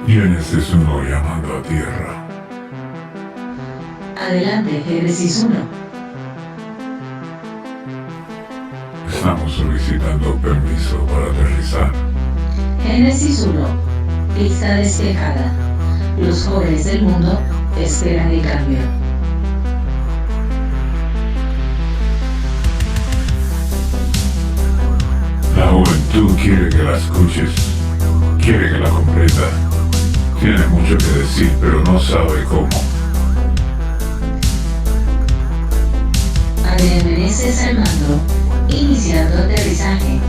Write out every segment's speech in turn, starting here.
Génesis 1 llamando a tierra. Adelante, Génesis 1. Estamos solicitando permiso para aterrizar. Génesis 1. Pista despejada. Los jóvenes del mundo esperan el cambio. La juventud quiere que la escuches, quiere que la comprenda. Tiene mucho que decir, pero no sabe cómo. Adrián Meneses al mando, iniciando aterrizaje.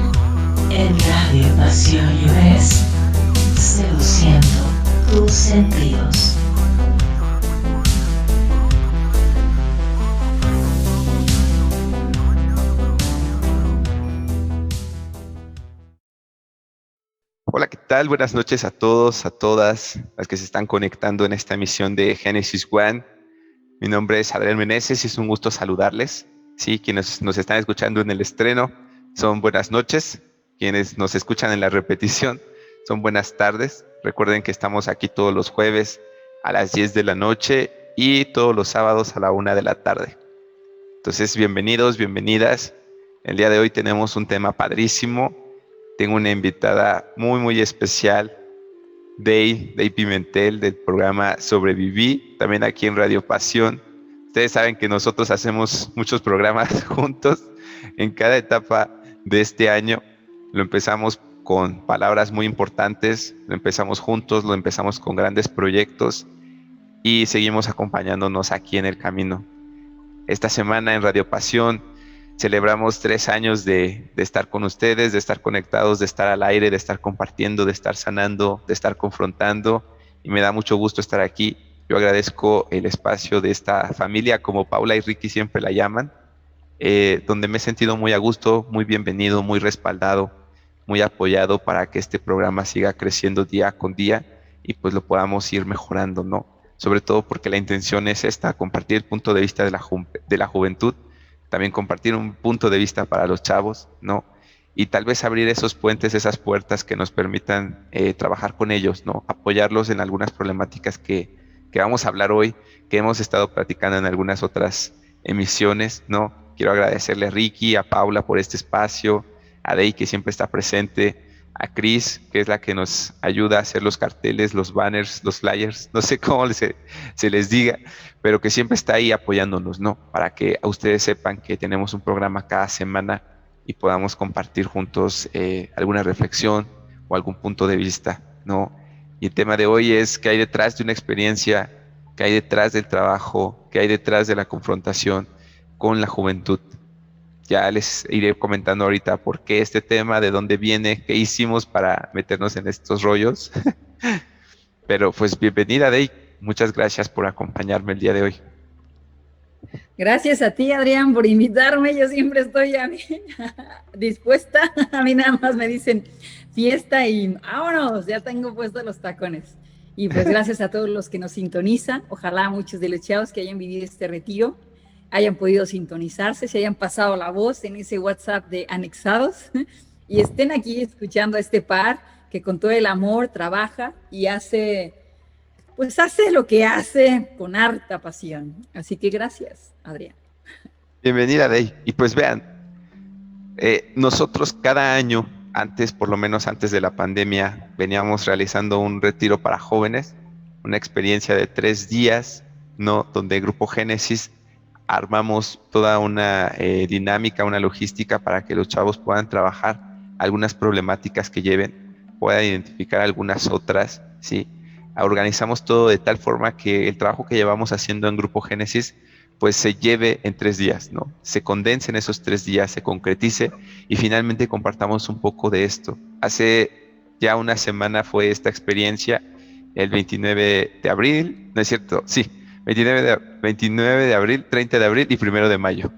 En Radio Pasión US, seduciendo tus sentidos. Hola, ¿qué tal? Buenas noches a todos, a todas las que se están conectando en esta emisión de Génesis One. Mi nombre es Adrián Meneses y es un gusto saludarles. Sí, quienes nos están escuchando en el estreno son buenas noches. Quienes nos escuchan en la repetición son buenas tardes. Recuerden que estamos aquí todos los jueves a las 10 de la noche y todos los sábados a la 1 de la tarde. Entonces, bienvenidos, bienvenidas. El día de hoy tenemos un tema padrísimo. Tengo una invitada muy, muy especial, Day Pimentel, del programa Sobreviví, también aquí en Radio Pasión. Ustedes saben que nosotros hacemos muchos programas juntos en cada etapa de este año. Lo empezamos con palabras muy importantes, lo empezamos juntos, lo empezamos con grandes proyectos y seguimos acompañándonos aquí en el camino. Esta semana en Radio Pasión celebramos 3 años de estar con ustedes, de estar conectados, de estar al aire, de estar compartiendo, de estar sanando, de estar confrontando, y me da mucho gusto estar aquí. Yo agradezco el espacio de esta familia, como Paula y Ricky siempre la llaman, donde me he sentido muy a gusto, muy bienvenido, muy respaldado, muy apoyado para que este programa siga creciendo día con día y pues lo podamos ir mejorando, ¿no? Sobre todo porque la intención es esta, compartir el punto de vista de la juventud, también compartir un punto de vista para los chavos, ¿no? Y tal vez abrir esos puentes, esas puertas que nos permitan trabajar con ellos, ¿no? Apoyarlos en algunas problemáticas que vamos a hablar hoy, que hemos estado platicando en algunas otras emisiones, ¿no? Quiero agradecerle a Ricky, a Paula por este espacio, a Dey, que siempre está presente, a Chris, que es la que nos ayuda a hacer los carteles, los banners, los flyers, no sé cómo se les diga, pero que siempre está ahí apoyándonos, ¿no? Para que a ustedes sepan que tenemos un programa cada semana y podamos compartir juntos alguna reflexión o algún punto de vista, ¿no? Y el tema de hoy es qué hay detrás de una experiencia, qué hay detrás del trabajo, qué hay detrás de la confrontación con la juventud. Ya les iré comentando ahorita por qué este tema, de dónde viene, qué hicimos para meternos en estos rollos. Pero pues bienvenida, Dey. Muchas gracias por acompañarme el día de hoy. Gracias a ti, Adrián, por invitarme. Yo siempre estoy dispuesta. A mí nada más me dicen fiesta y vámonos, ya tengo puestos los tacones. Y pues gracias a todos los que nos sintonizan. Ojalá muchos de los chavos que hayan vivido este retiro hayan podido sintonizarse, se hayan pasado la voz en ese WhatsApp de anexados y estén aquí escuchando a este par que con todo el amor trabaja y hace lo que hace con harta pasión. Así que gracias, Adrián. Bienvenida, Dey. Y pues vean, nosotros cada año, por lo menos antes de la pandemia, veníamos realizando un retiro para jóvenes, una experiencia de 3 días, ¿no? Donde el Grupo Génesis armamos toda una dinámica, una logística para que los chavos puedan trabajar algunas problemáticas que lleven, puedan identificar algunas otras, ¿sí? Organizamos todo de tal forma que el trabajo que llevamos haciendo en Grupo Génesis pues se lleve en 3 días, ¿no? Se condense en esos 3 días, se concretice y finalmente compartamos un poco de esto. Hace ya una semana fue esta experiencia, el 29 de abril, no es cierto, sí, 29 de abril, 30 de abril y 1 de mayo.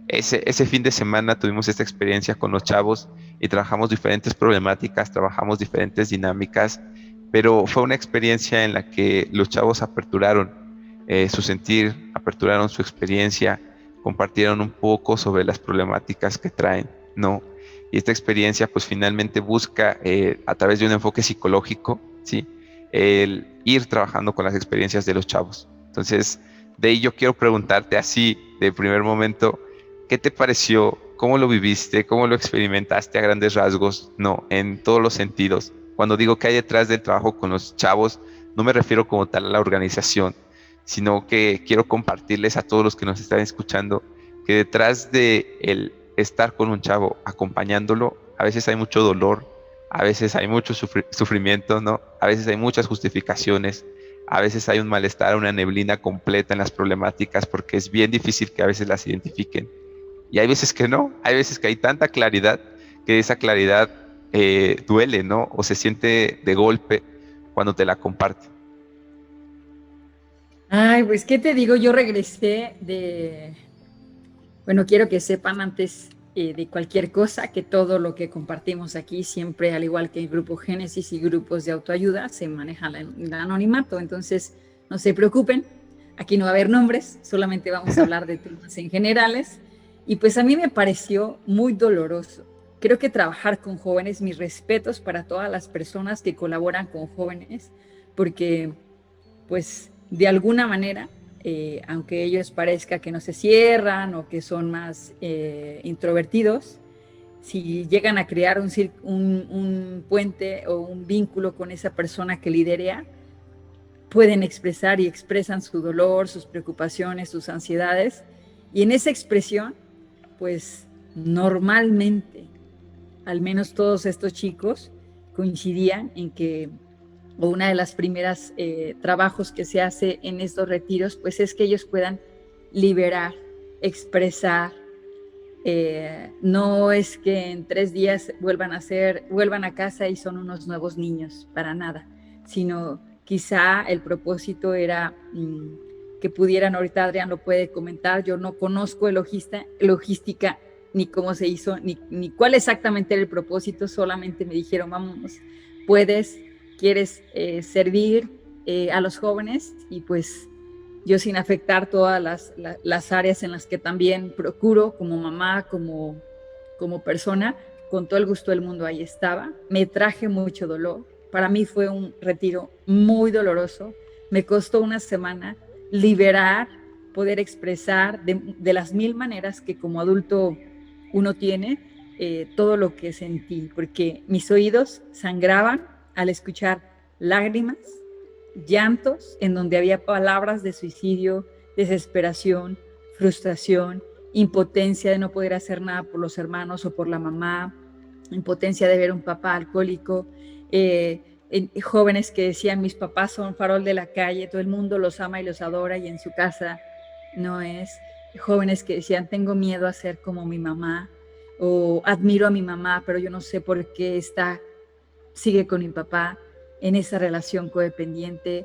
Ese fin de semana tuvimos esta experiencia con los chavos y trabajamos diferentes problemáticas, trabajamos diferentes dinámicas, pero fue una experiencia en la que los chavos aperturaron su sentir, aperturaron su experiencia, compartieron un poco sobre las problemáticas que traen, ¿no? y esta experiencia pues finalmente busca a través de un enfoque psicológico, ¿sí? El ir trabajando con las experiencias de los chavos. Entonces, de ahí yo quiero preguntarte así, de primer momento, ¿qué te pareció? ¿Cómo lo viviste? ¿Cómo lo experimentaste a grandes rasgos? No, en todos los sentidos. Cuando digo que hay detrás del trabajo con los chavos, no me refiero como tal a la organización, sino que quiero compartirles a todos los que nos están escuchando que detrás de el estar con un chavo, acompañándolo, a veces hay mucho dolor, a veces hay mucho sufrimiento, ¿no? A veces hay muchas justificaciones, a veces hay un malestar, una neblina completa en las problemáticas, porque es bien difícil que a veces las identifiquen. Y hay veces que no, hay veces que hay tanta claridad que esa claridad duele, ¿no? O se siente de golpe cuando te la comparte. Ay, pues, ¿qué te digo? Yo regresé bueno, quiero que sepan antes de cualquier cosa que todo lo que compartimos aquí siempre, al igual que el Grupo Génesis y grupos de autoayuda, se maneja el anonimato. Entonces, no se preocupen, aquí no va a haber nombres, solamente vamos a hablar de temas en generales. Y pues a mí me pareció muy doloroso. Creo que trabajar con jóvenes, mis respetos para todas las personas que colaboran con jóvenes, porque pues de alguna manera, aunque ellos parezca que no se cierran o que son más introvertidos, si llegan a crear un puente o un vínculo con esa persona que liderea, pueden expresar y expresan su dolor, sus preocupaciones, sus ansiedades, y en esa expresión, pues normalmente, al menos todos estos chicos coincidían en que o una de las primeras trabajos que se hace en estos retiros, pues es que ellos puedan liberar, expresar. No es que en 3 días vuelvan a casa y son unos nuevos niños, para nada, sino quizá el propósito era que pudieran, ahorita Adrián lo puede comentar, yo no conozco logística, ni cómo se hizo, ni cuál exactamente era el propósito, solamente me dijeron, vamos, quieres servir a los jóvenes, y pues yo, sin afectar todas las áreas en las que también procuro como mamá, como persona, con todo el gusto del mundo ahí estaba. Me traje mucho dolor. Para mí fue un retiro muy doloroso. Me costó una semana liberar, poder expresar de las 1000 maneras que como adulto uno tiene, todo lo que sentí, porque mis oídos sangraban al escuchar lágrimas, llantos, en donde había palabras de suicidio, desesperación, frustración, impotencia de no poder hacer nada por los hermanos o por la mamá, impotencia de ver un papá alcohólico, jóvenes que decían, mis papás son farol de la calle, todo el mundo los ama y los adora, y en su casa no es. Jóvenes que decían, tengo miedo a ser como mi mamá, o admiro a mi mamá, pero yo no sé por qué sigue con mi papá en esa relación codependiente.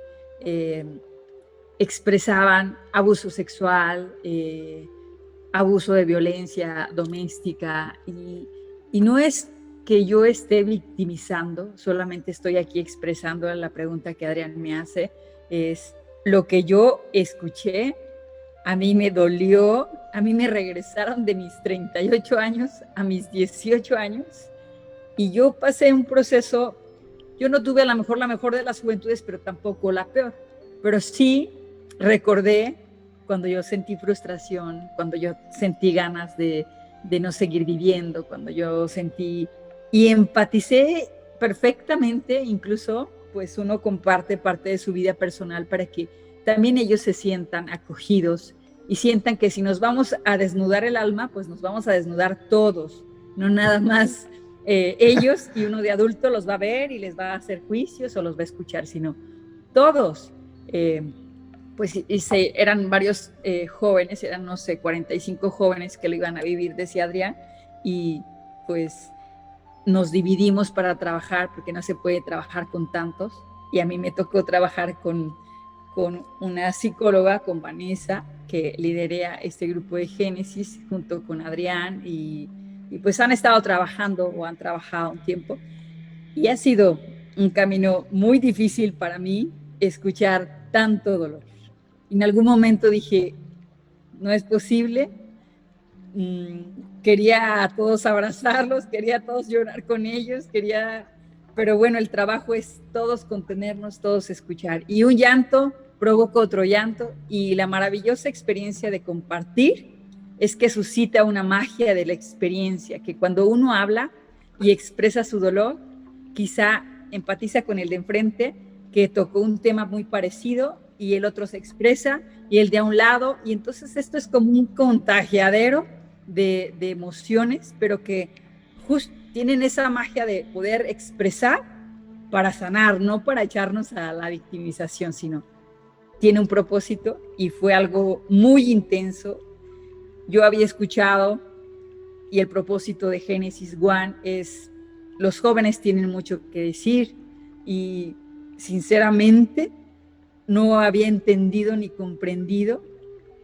Expresaban abuso sexual, abuso de violencia doméstica, y no es que yo esté victimizando, solamente estoy aquí expresando la pregunta que Adrián me hace, es lo que yo escuché. A mí me dolió, a mí me regresaron de mis 38 años a mis 18 años, y yo pasé un proceso. Yo no tuve a lo mejor la mejor de las juventudes, pero tampoco la peor. Pero sí recordé cuando yo sentí frustración, cuando yo sentí ganas de no seguir viviendo, cuando yo sentí y empaticé perfectamente. Incluso, pues uno comparte parte de su vida personal para que también ellos se sientan acogidos y sientan que si nos vamos a desnudar el alma, pues nos vamos a desnudar todos, no nada más ellos, y uno de adulto los va a ver y les va a hacer juicios o los va a escuchar, sino todos. Pues eran varios jóvenes, eran no sé, 45 jóvenes que lo iban a vivir, decía Adrián, y pues nos dividimos para trabajar, porque no se puede trabajar con tantos, y a mí me tocó trabajar con una psicóloga, con Vanessa, que liderea este grupo de Génesis junto con Adrián, y pues han estado trabajando o han trabajado un tiempo, y ha sido un camino muy difícil para mí escuchar tanto dolor. En algún momento dije, no es posible, quería a todos abrazarlos, quería a todos llorar con ellos, pero bueno, el trabajo es todos contenernos, todos escuchar. Y un llanto provoca otro llanto, y la maravillosa experiencia de compartir es que suscita una magia de la experiencia, que cuando uno habla y expresa su dolor, quizá empatiza con el de enfrente, que tocó un tema muy parecido, y el otro se expresa, y el de a un lado, y entonces esto es como un contagiadero de emociones, pero que justo tienen esa magia de poder expresar para sanar, no para echarnos a la victimización, sino tiene un propósito, y fue algo muy intenso. Yo había escuchado, y el propósito de Genesis One es: los jóvenes tienen mucho que decir, y sinceramente no había entendido ni comprendido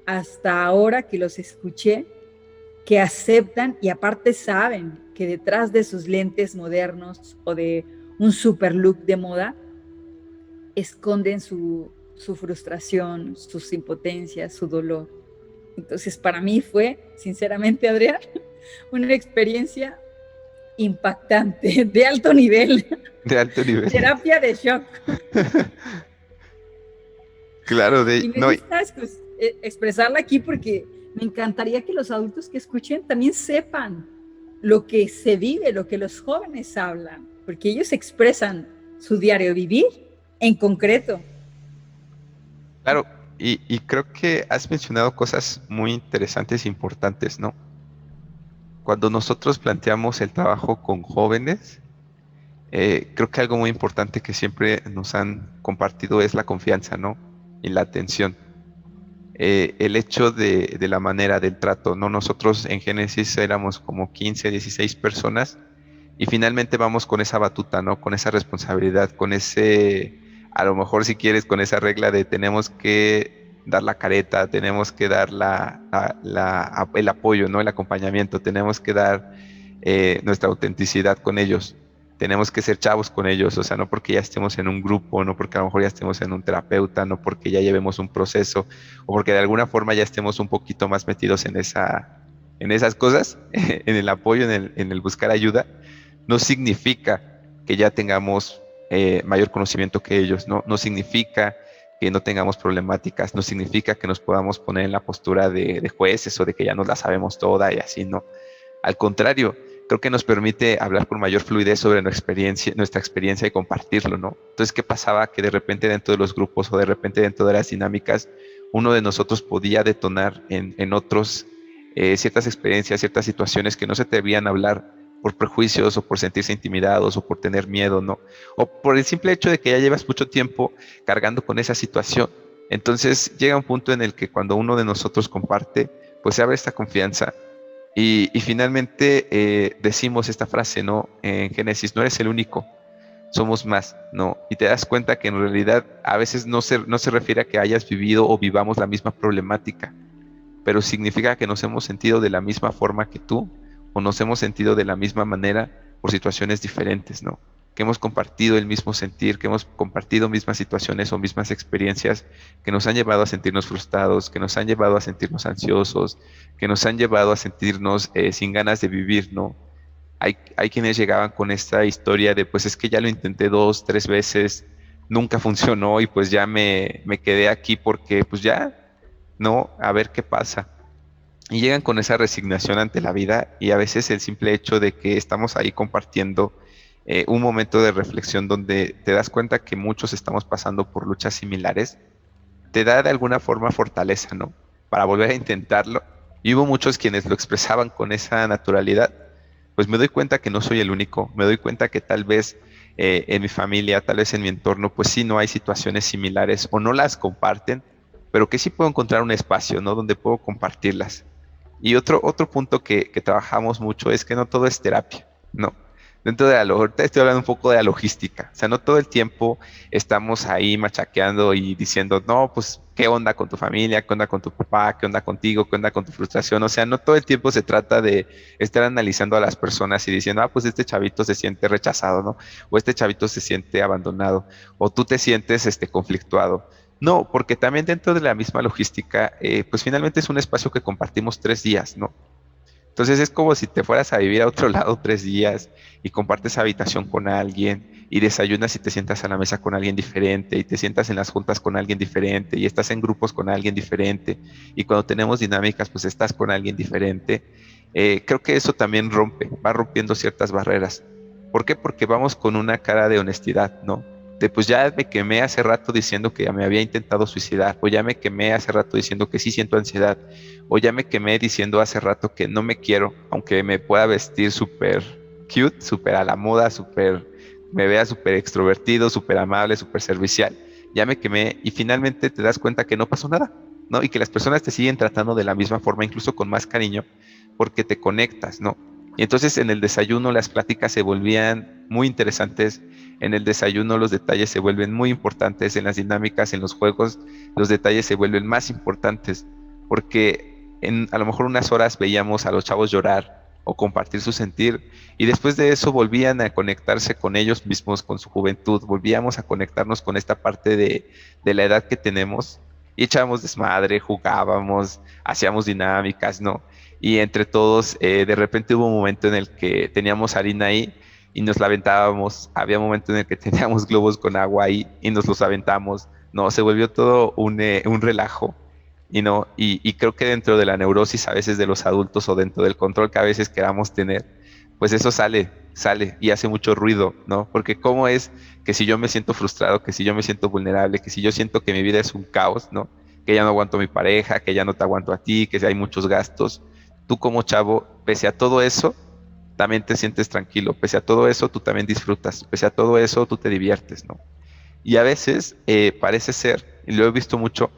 hasta ahora que los escuché, que aceptan y aparte saben que detrás de sus lentes modernos o de un super look de moda esconden su frustración, sus impotencias, su dolor. Entonces para mí fue, sinceramente, Adrián, una experiencia impactante, de alto nivel. De alto nivel. Terapia de shock. Claro, y me gusta expresarla aquí porque me encantaría que los adultos que escuchen también sepan lo que se vive, lo que los jóvenes hablan, porque ellos expresan su diario vivir en concreto. Claro, y creo que has mencionado cosas muy interesantes e importantes, ¿no? Cuando nosotros planteamos el trabajo con jóvenes, creo que algo muy importante que siempre nos han compartido es la confianza, ¿no? Y la atención. El hecho de la manera del trato, ¿no? Nosotros en Génesis éramos como 15, 16 personas, y finalmente vamos con esa batuta, ¿no? Con esa responsabilidad, con ese, a lo mejor si quieres, con esa regla de tenemos que dar la careta, tenemos que dar el apoyo, ¿no? El acompañamiento, tenemos que dar nuestra autenticidad con ellos. Tenemos que ser chavos con ellos, o sea, no porque ya estemos en un grupo, no porque a lo mejor ya estemos en un terapeuta, no porque ya llevemos un proceso, o porque de alguna forma ya estemos un poquito más metidos en esas cosas, en el apoyo, en el buscar ayuda, no significa que ya tengamos mayor conocimiento que ellos, no significa que no tengamos problemáticas, no significa que nos podamos poner en la postura de jueces o de que ya nos la sabemos toda y así, no. Al contrario, creo que nos permite hablar con mayor fluidez sobre nuestra experiencia y compartirlo, ¿no? Entonces, ¿qué pasaba? Que de repente dentro de los grupos o de repente dentro de las dinámicas, uno de nosotros podía detonar en otros ciertas experiencias, ciertas situaciones que no se atrevían a hablar por prejuicios o por sentirse intimidados o por tener miedo, ¿no? O por el simple hecho de que ya llevas mucho tiempo cargando con esa situación. Entonces llega un punto en el que cuando uno de nosotros comparte, pues se abre esta confianza. Y finalmente decimos esta frase, ¿no? En Génesis: no eres el único, somos más, ¿no? Y te das cuenta que en realidad a veces no se refiere a que hayas vivido o vivamos la misma problemática, pero significa que nos hemos sentido de la misma forma que tú, o nos hemos sentido de la misma manera por situaciones diferentes, ¿no? Que hemos compartido el mismo sentir, que hemos compartido mismas situaciones o mismas experiencias que nos han llevado a sentirnos frustrados, que nos han llevado a sentirnos ansiosos, que nos han llevado a sentirnos sin ganas de vivir, ¿no? Hay quienes llegaban con esta historia de, pues es que ya lo intenté 2, 3 veces, nunca funcionó y pues ya me quedé aquí porque pues ya, ¿no? A ver qué pasa. Y llegan con esa resignación ante la vida, y a veces el simple hecho de que estamos ahí compartiendo un momento de reflexión donde te das cuenta que muchos estamos pasando por luchas similares, te da de alguna forma fortaleza, ¿no? Para volver a intentarlo. Y hubo muchos quienes lo expresaban con esa naturalidad. Pues me doy cuenta que no soy el único, me doy cuenta que tal vez en mi familia, tal vez en mi entorno, pues sí no hay situaciones similares o no las comparten, pero que sí puedo encontrar un espacio, ¿no? Donde puedo compartirlas. Y otro punto que trabajamos mucho es que no todo es terapia, ¿no? Dentro de ahorita estoy hablando un poco de la logística, o sea, no todo el tiempo estamos ahí machaqueando y diciendo, no, pues, ¿qué onda con tu familia? ¿Qué onda con tu papá? ¿Qué onda contigo? ¿Qué onda con tu frustración? O sea, no todo el tiempo se trata de estar analizando a las personas y diciendo, pues este chavito se siente rechazado, ¿no? O este chavito se siente abandonado, o tú te sientes conflictuado. No, porque también dentro de la misma logística, pues finalmente es un espacio que compartimos 3 días, ¿no? Entonces es como si te fueras a vivir a otro lado 3 días y compartes habitación con alguien y desayunas y te sientas a la mesa con alguien diferente y te sientas en las juntas con alguien diferente y estás en grupos con alguien diferente y cuando tenemos dinámicas pues estás con alguien diferente. Creo que eso también va rompiendo ciertas barreras. ¿Por qué? Porque vamos con una cara de honestidad, ¿no? Pues ya me quemé hace rato diciendo que me había intentado suicidar, o ya me quemé hace rato diciendo que sí siento ansiedad, o ya me quemé diciendo hace rato que no me quiero, aunque me pueda vestir súper cute, súper a la moda, me vea súper extrovertido, súper amable, súper servicial. Ya me quemé y finalmente te das cuenta que no pasó nada, ¿no? Y que las personas te siguen tratando de la misma forma, incluso con más cariño, porque te conectas, ¿no? Y entonces en el desayuno las pláticas se volvían muy interesantes, en el desayuno los detalles se vuelven muy importantes, en las dinámicas, en los juegos, los detalles se vuelven más importantes, porque a lo mejor unas horas veíamos a los chavos llorar o compartir su sentir, y después de eso volvían a conectarse con ellos mismos, con su juventud, volvíamos a conectarnos con esta parte de la edad que tenemos, y echábamos desmadre, jugábamos, hacíamos dinámicas, ¿no? Y entre todos, de repente hubo un momento en el que teníamos harina ahí y nos la aventábamos. Había un momento en el que teníamos globos con agua ahí y nos los aventamos. No, se volvió todo un relajo. Y creo que dentro de la neurosis a veces de los adultos o dentro del control que a veces queramos tener, pues eso sale y hace mucho ruido, ¿no? Porque cómo es que si yo me siento frustrado, que si yo me siento vulnerable, que si yo siento que mi vida es un caos, ¿no? Que ya no aguanto a mi pareja, que ya no te aguanto a ti, que hay muchos gastos. Tú como chavo, pese a todo eso, también te sientes tranquilo, pese a todo eso, tú también disfrutas, pese a todo eso, tú te diviertes, ¿no? Y a veces parece ser, y lo he visto mucho,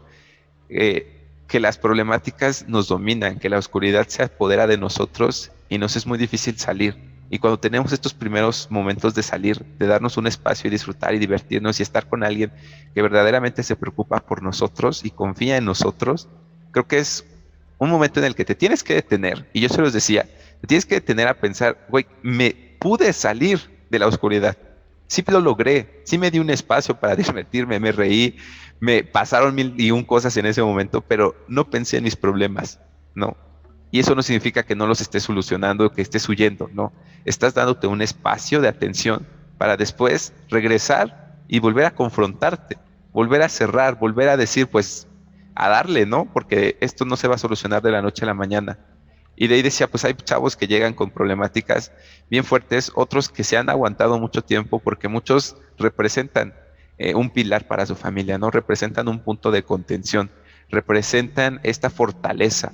que las problemáticas nos dominan, que la oscuridad se apodera de nosotros y nos es muy difícil salir. Y cuando tenemos estos primeros momentos de salir, de darnos un espacio y disfrutar y divertirnos y estar con alguien que verdaderamente se preocupa por nosotros y confía en nosotros, creo que es un momento en el que te tienes que detener, y yo se los decía, te tienes que detener a pensar, güey, me pude salir de la oscuridad, sí lo logré, sí me di un espacio para divertirme, me reí, me pasaron 1001 cosas en ese momento, pero no pensé en mis problemas, ¿no? Y eso no significa que no los estés solucionando, que estés huyendo, ¿no? Estás dándote un espacio de atención para después regresar y volver a confrontarte, volver a cerrar, volver a decir, pues, a darle, ¿no? Porque esto no se va a solucionar de la noche a la mañana. Y de ahí decía, pues hay chavos que llegan con problemáticas bien fuertes, otros que se han aguantado mucho tiempo porque muchos representan un pilar para su familia, ¿no? Representan un punto de contención, representan esta fortaleza,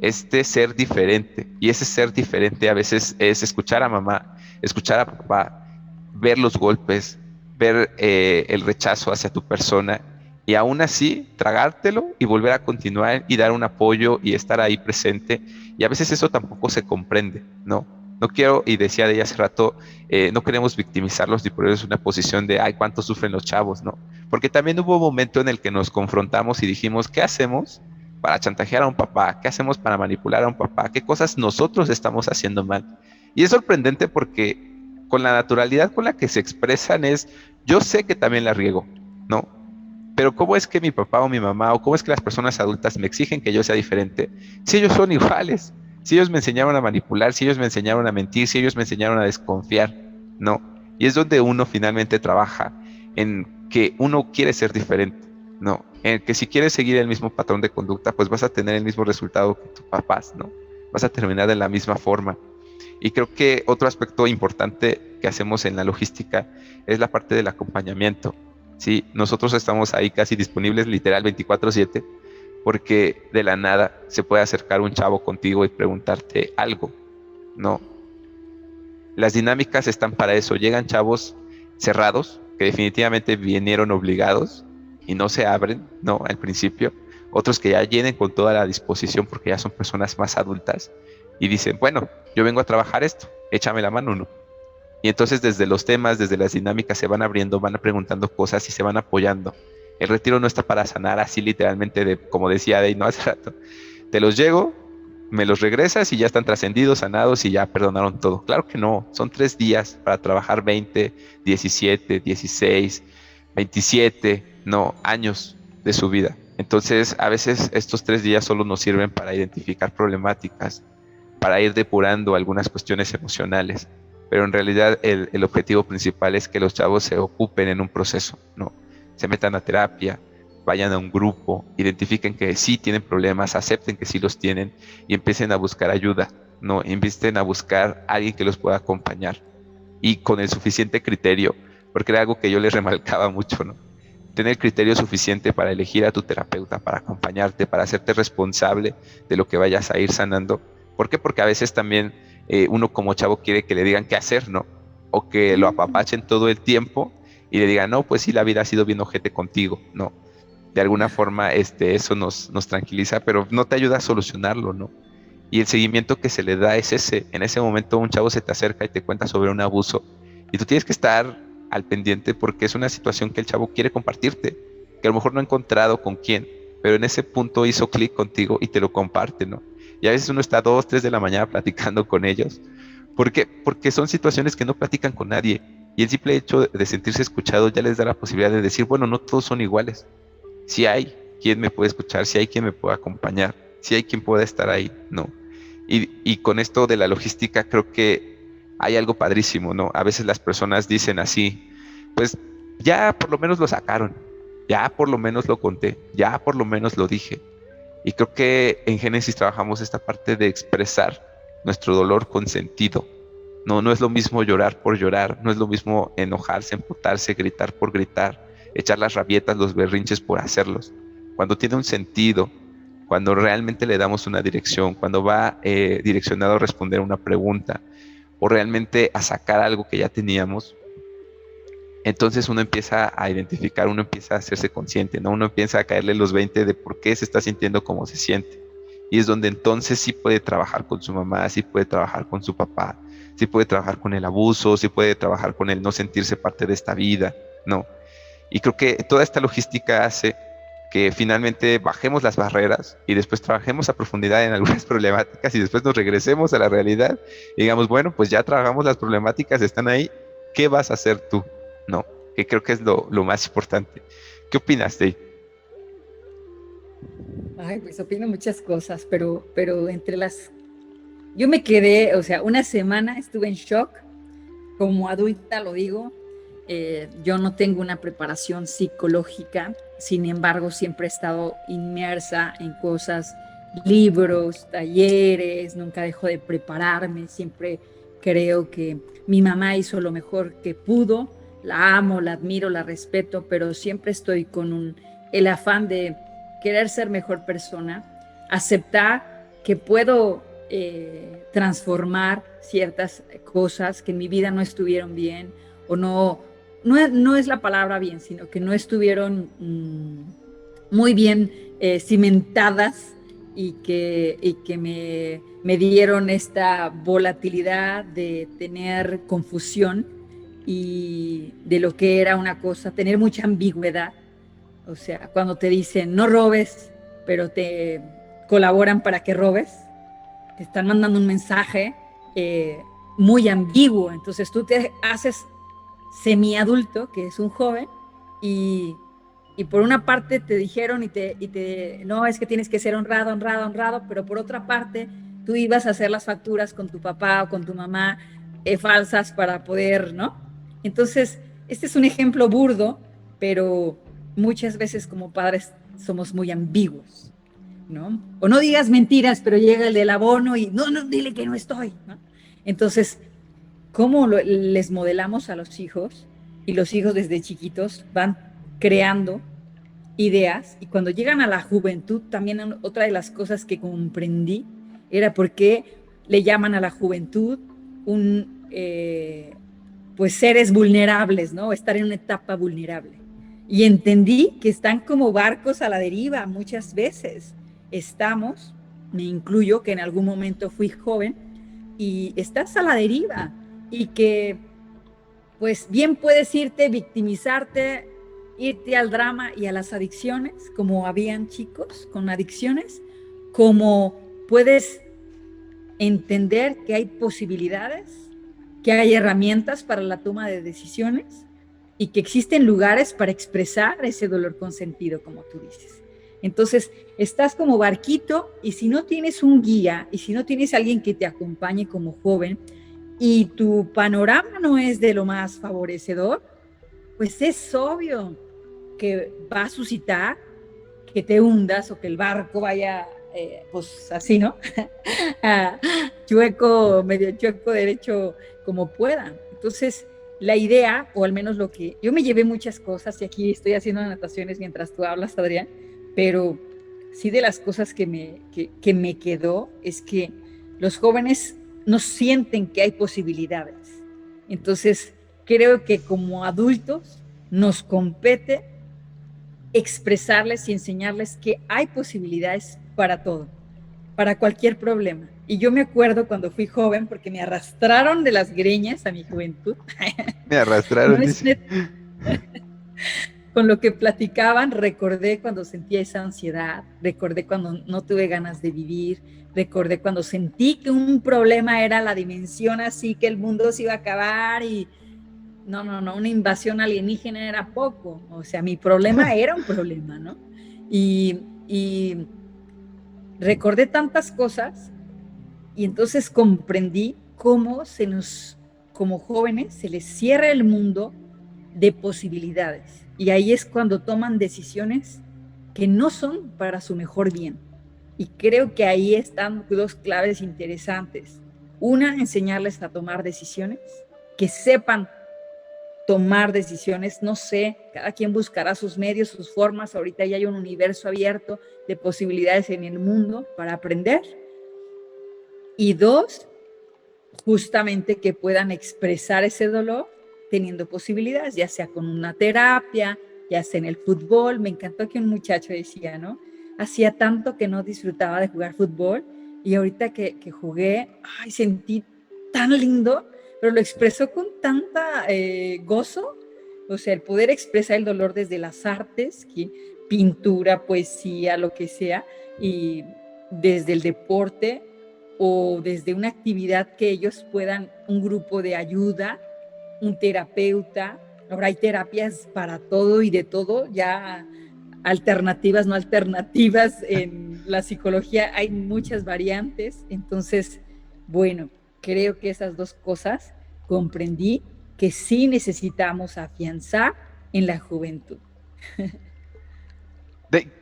este ser diferente. Y ese ser diferente a veces es escuchar a mamá, escuchar a papá, ver los golpes, ver el rechazo hacia tu persona, y aún así tragártelo y volver a continuar y dar un apoyo y estar ahí presente. Y a veces eso tampoco se comprende, ¿no? No quiero, y decía de ella hace rato, no queremos victimizarlos ni ponerles una posición de, ay, cuánto sufren los chavos, ¿no? Porque también hubo un momento en el que nos confrontamos y dijimos, ¿qué hacemos para chantajear a un papá? ¿Qué hacemos para manipular a un papá? ¿Qué cosas nosotros estamos haciendo mal? Y es sorprendente porque con la naturalidad con la que se expresan es, yo sé que también la riego, ¿no? Pero ¿cómo es que mi papá o mi mamá o cómo es que las personas adultas me exigen que yo sea diferente? Si ellos son iguales, si ellos me enseñaron a manipular, si ellos me enseñaron a mentir, si ellos me enseñaron a desconfiar, ¿no? Y es donde uno finalmente trabaja en que uno quiere ser diferente, ¿no? En que si quieres seguir el mismo patrón de conducta, pues vas a tener el mismo resultado que tus papás, ¿no? Vas a terminar de la misma forma. Y creo que otro aspecto importante que hacemos en la logística es la parte del acompañamiento. Sí, nosotros estamos ahí casi disponibles literal 24/7 porque de la nada se puede acercar un chavo contigo y preguntarte algo, ¿no? Las dinámicas están para eso. Llegan chavos cerrados que definitivamente vinieron obligados y no se abren, ¿no? Al principio. Otros que ya vienen con toda la disposición porque ya son personas más adultas y dicen, bueno, yo vengo a trabajar esto, échame la mano, ¿no? Y entonces desde los temas, desde las dinámicas se van abriendo, van preguntando cosas y se van apoyando. El retiro no está para sanar así literalmente, como decía Dey, ¿no? Hace rato. Te los llego, me los regresas y ya están trascendidos, sanados y ya perdonaron todo. Claro que no, son 3 días para trabajar 20, 17, 16, 27, no, años de su vida. Entonces a veces estos 3 días solo nos sirven para identificar problemáticas, para ir depurando algunas cuestiones emocionales. Pero en realidad el objetivo principal es que los chavos se ocupen en un proceso, ¿no? Se metan a terapia, vayan a un grupo, identifiquen que sí tienen problemas, acepten que sí los tienen y empiecen a buscar ayuda, ¿no? Empiecen a buscar a alguien que los pueda acompañar y con el suficiente criterio, porque era algo que yo les remarcaba mucho, ¿no? Tener criterio suficiente para elegir a tu terapeuta, para acompañarte, para hacerte responsable de lo que vayas a ir sanando. ¿Por qué? Porque a veces también uno como chavo quiere que le digan qué hacer, ¿no? O que lo apapachen todo el tiempo y le digan, no, pues sí, la vida ha sido bien ojete contigo, ¿no? De alguna forma eso nos tranquiliza, pero no te ayuda a solucionarlo, ¿no? Y el seguimiento que se le da es ese. En ese momento un chavo se te acerca y te cuenta sobre un abuso y tú tienes que estar al pendiente porque es una situación que el chavo quiere compartirte, que a lo mejor no ha encontrado con quién, pero en ese punto hizo clic contigo y te lo comparte, ¿no? Y a veces uno está 2, 3 de la mañana platicando con ellos. ¿Por qué? Porque son situaciones que no platican con nadie. Y el simple hecho de sentirse escuchado ya les da la posibilidad de decir, bueno, no todos son iguales. Si hay quien me puede escuchar, si hay quien me pueda acompañar, si hay quien pueda estar ahí, ¿no? Y con esto de la logística creo que hay algo padrísimo, ¿no? A veces las personas dicen así, pues ya por lo menos lo sacaron, ya por lo menos lo conté, ya por lo menos lo dije. Y creo que en Génesis trabajamos esta parte de expresar nuestro dolor con sentido. No es lo mismo llorar por llorar, no es lo mismo enojarse, emputarse, gritar por gritar, echar las rabietas, los berrinches por hacerlos. Cuando tiene un sentido, cuando realmente le damos una dirección, cuando va direccionado a responder una pregunta o realmente a sacar algo que ya teníamos, entonces uno empieza a identificar, uno empieza a hacerse consciente, ¿no? Uno empieza a caerle los 20 de por qué se está sintiendo como se siente. Y es donde entonces sí puede trabajar con su mamá, sí puede trabajar con su papá, sí puede trabajar con el abuso, sí puede trabajar con el no sentirse parte de esta vida, ¿no? Y creo que toda esta logística hace que finalmente bajemos las barreras y después trabajemos a profundidad en algunas problemáticas y después nos regresemos a la realidad y digamos, bueno, pues ya trabajamos las problemáticas, están ahí, ¿qué vas a hacer tú? ¿No? Que creo que es lo más importante. ¿Qué opinas, Dave? Ay, pues opino muchas cosas, pero entre las... Yo me quedé, o sea, una semana estuve en shock, como adulta lo digo, yo no tengo una preparación psicológica, sin embargo siempre he estado inmersa en cosas, libros, talleres, nunca dejo de prepararme, siempre creo que mi mamá hizo lo mejor que pudo, la amo, la admiro, la respeto, pero siempre estoy con el afán de querer ser mejor persona, aceptar que puedo transformar ciertas cosas que en mi vida no estuvieron bien o no es la palabra bien, sino que no estuvieron muy bien cimentadas y que me dieron esta volatilidad de tener confusión y de lo que era una cosa, tener mucha ambigüedad. O sea, cuando te dicen no robes, pero te colaboran para que robes, te están mandando un mensaje muy ambiguo. Entonces tú te haces semiadulto, que es un joven, y por una parte te dijeron no, es que tienes que ser honrado, honrado, honrado, pero por otra parte tú ibas a hacer las facturas con tu papá o con tu mamá falsas para poder, ¿no? Entonces, este es un ejemplo burdo, pero muchas veces como padres somos muy ambiguos, ¿no? O no digas mentiras, pero llega el del abono y no, dile que no estoy, ¿no? Entonces, ¿cómo les modelamos a los hijos? Y los hijos desde chiquitos van creando ideas y cuando llegan a la juventud, también otra de las cosas que comprendí era por qué le llaman a la juventud pues seres vulnerables, ¿no? Estar en una etapa vulnerable. Y entendí que están como barcos a la deriva muchas veces. Estamos, me incluyo, que en algún momento fui joven, y estás a la deriva. Y que, pues, bien puedes victimizarte, irte al drama y a las adicciones, como habían chicos con adicciones, como puedes entender que hay posibilidades, que hay herramientas para la toma de decisiones y que existen lugares para expresar ese dolor con sentido, como tú dices. Entonces, estás como barquito y si no tienes un guía y si no tienes alguien que te acompañe como joven y tu panorama no es de lo más favorecedor, pues es obvio que va a suscitar que te hundas o que el barco vaya, pues así, ¿no? Chueco, medio chueco, derecho, como pueda. Entonces, la idea, o al menos lo que yo me llevé muchas cosas, y aquí estoy haciendo anotaciones mientras tú hablas, Adrián, pero sí de las cosas que me quedó es que los jóvenes no sienten que hay posibilidades. Entonces, creo que como adultos nos compete expresarles y enseñarles que hay posibilidades para todo, para cualquier problema. Y yo me acuerdo cuando fui joven, porque me arrastraron de las greñas a mi juventud. Me arrastraron, No es dice. con lo que platicaban, recordé cuando sentía esa ansiedad, recordé cuando no tuve ganas de vivir, recordé cuando sentí que un problema era la dimensión así, que el mundo se iba a acabar y no, una invasión alienígena era poco, o sea, mi problema era un problema, ¿no? Y recordé tantas cosas y entonces comprendí cómo como jóvenes, se les cierra el mundo de posibilidades. Y ahí es cuando toman decisiones que no son para su mejor bien. Y creo que ahí están dos claves interesantes. Una, enseñarles a tomar decisiones, que sepan tomar decisiones, no sé, cada quien buscará sus medios, sus formas, ahorita ya hay un universo abierto de posibilidades en el mundo para aprender. Y dos, justamente que puedan expresar ese dolor teniendo posibilidades, ya sea con una terapia, ya sea en el fútbol. Me encantó que un muchacho decía, ¿no? Hacía tanto que no disfrutaba de jugar fútbol y ahorita que jugué, ay, sentí tan lindo, pero lo expresó con tanta gozo, o sea, el poder expresar el dolor desde las artes, pintura, poesía, lo que sea, y desde el deporte o desde una actividad que ellos puedan, un grupo de ayuda, un terapeuta. Ahora hay terapias para todo y de todo, ya alternativas, no alternativas, en la psicología hay muchas variantes. Entonces, bueno, creo que esas dos cosas comprendí que sí necesitamos afianzar en la juventud.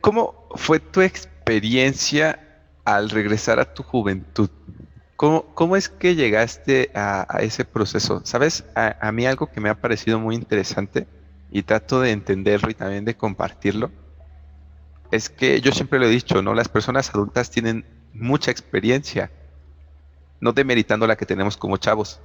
¿Cómo fue tu experiencia al regresar a tu juventud? ¿Cómo es que llegaste a ese proceso? ¿Sabes? A mí algo que me ha parecido muy interesante y trato de entenderlo y también de compartirlo, es que yo siempre lo he dicho, ¿no? Las personas adultas tienen mucha experiencia, no demeritando la que tenemos como chavos,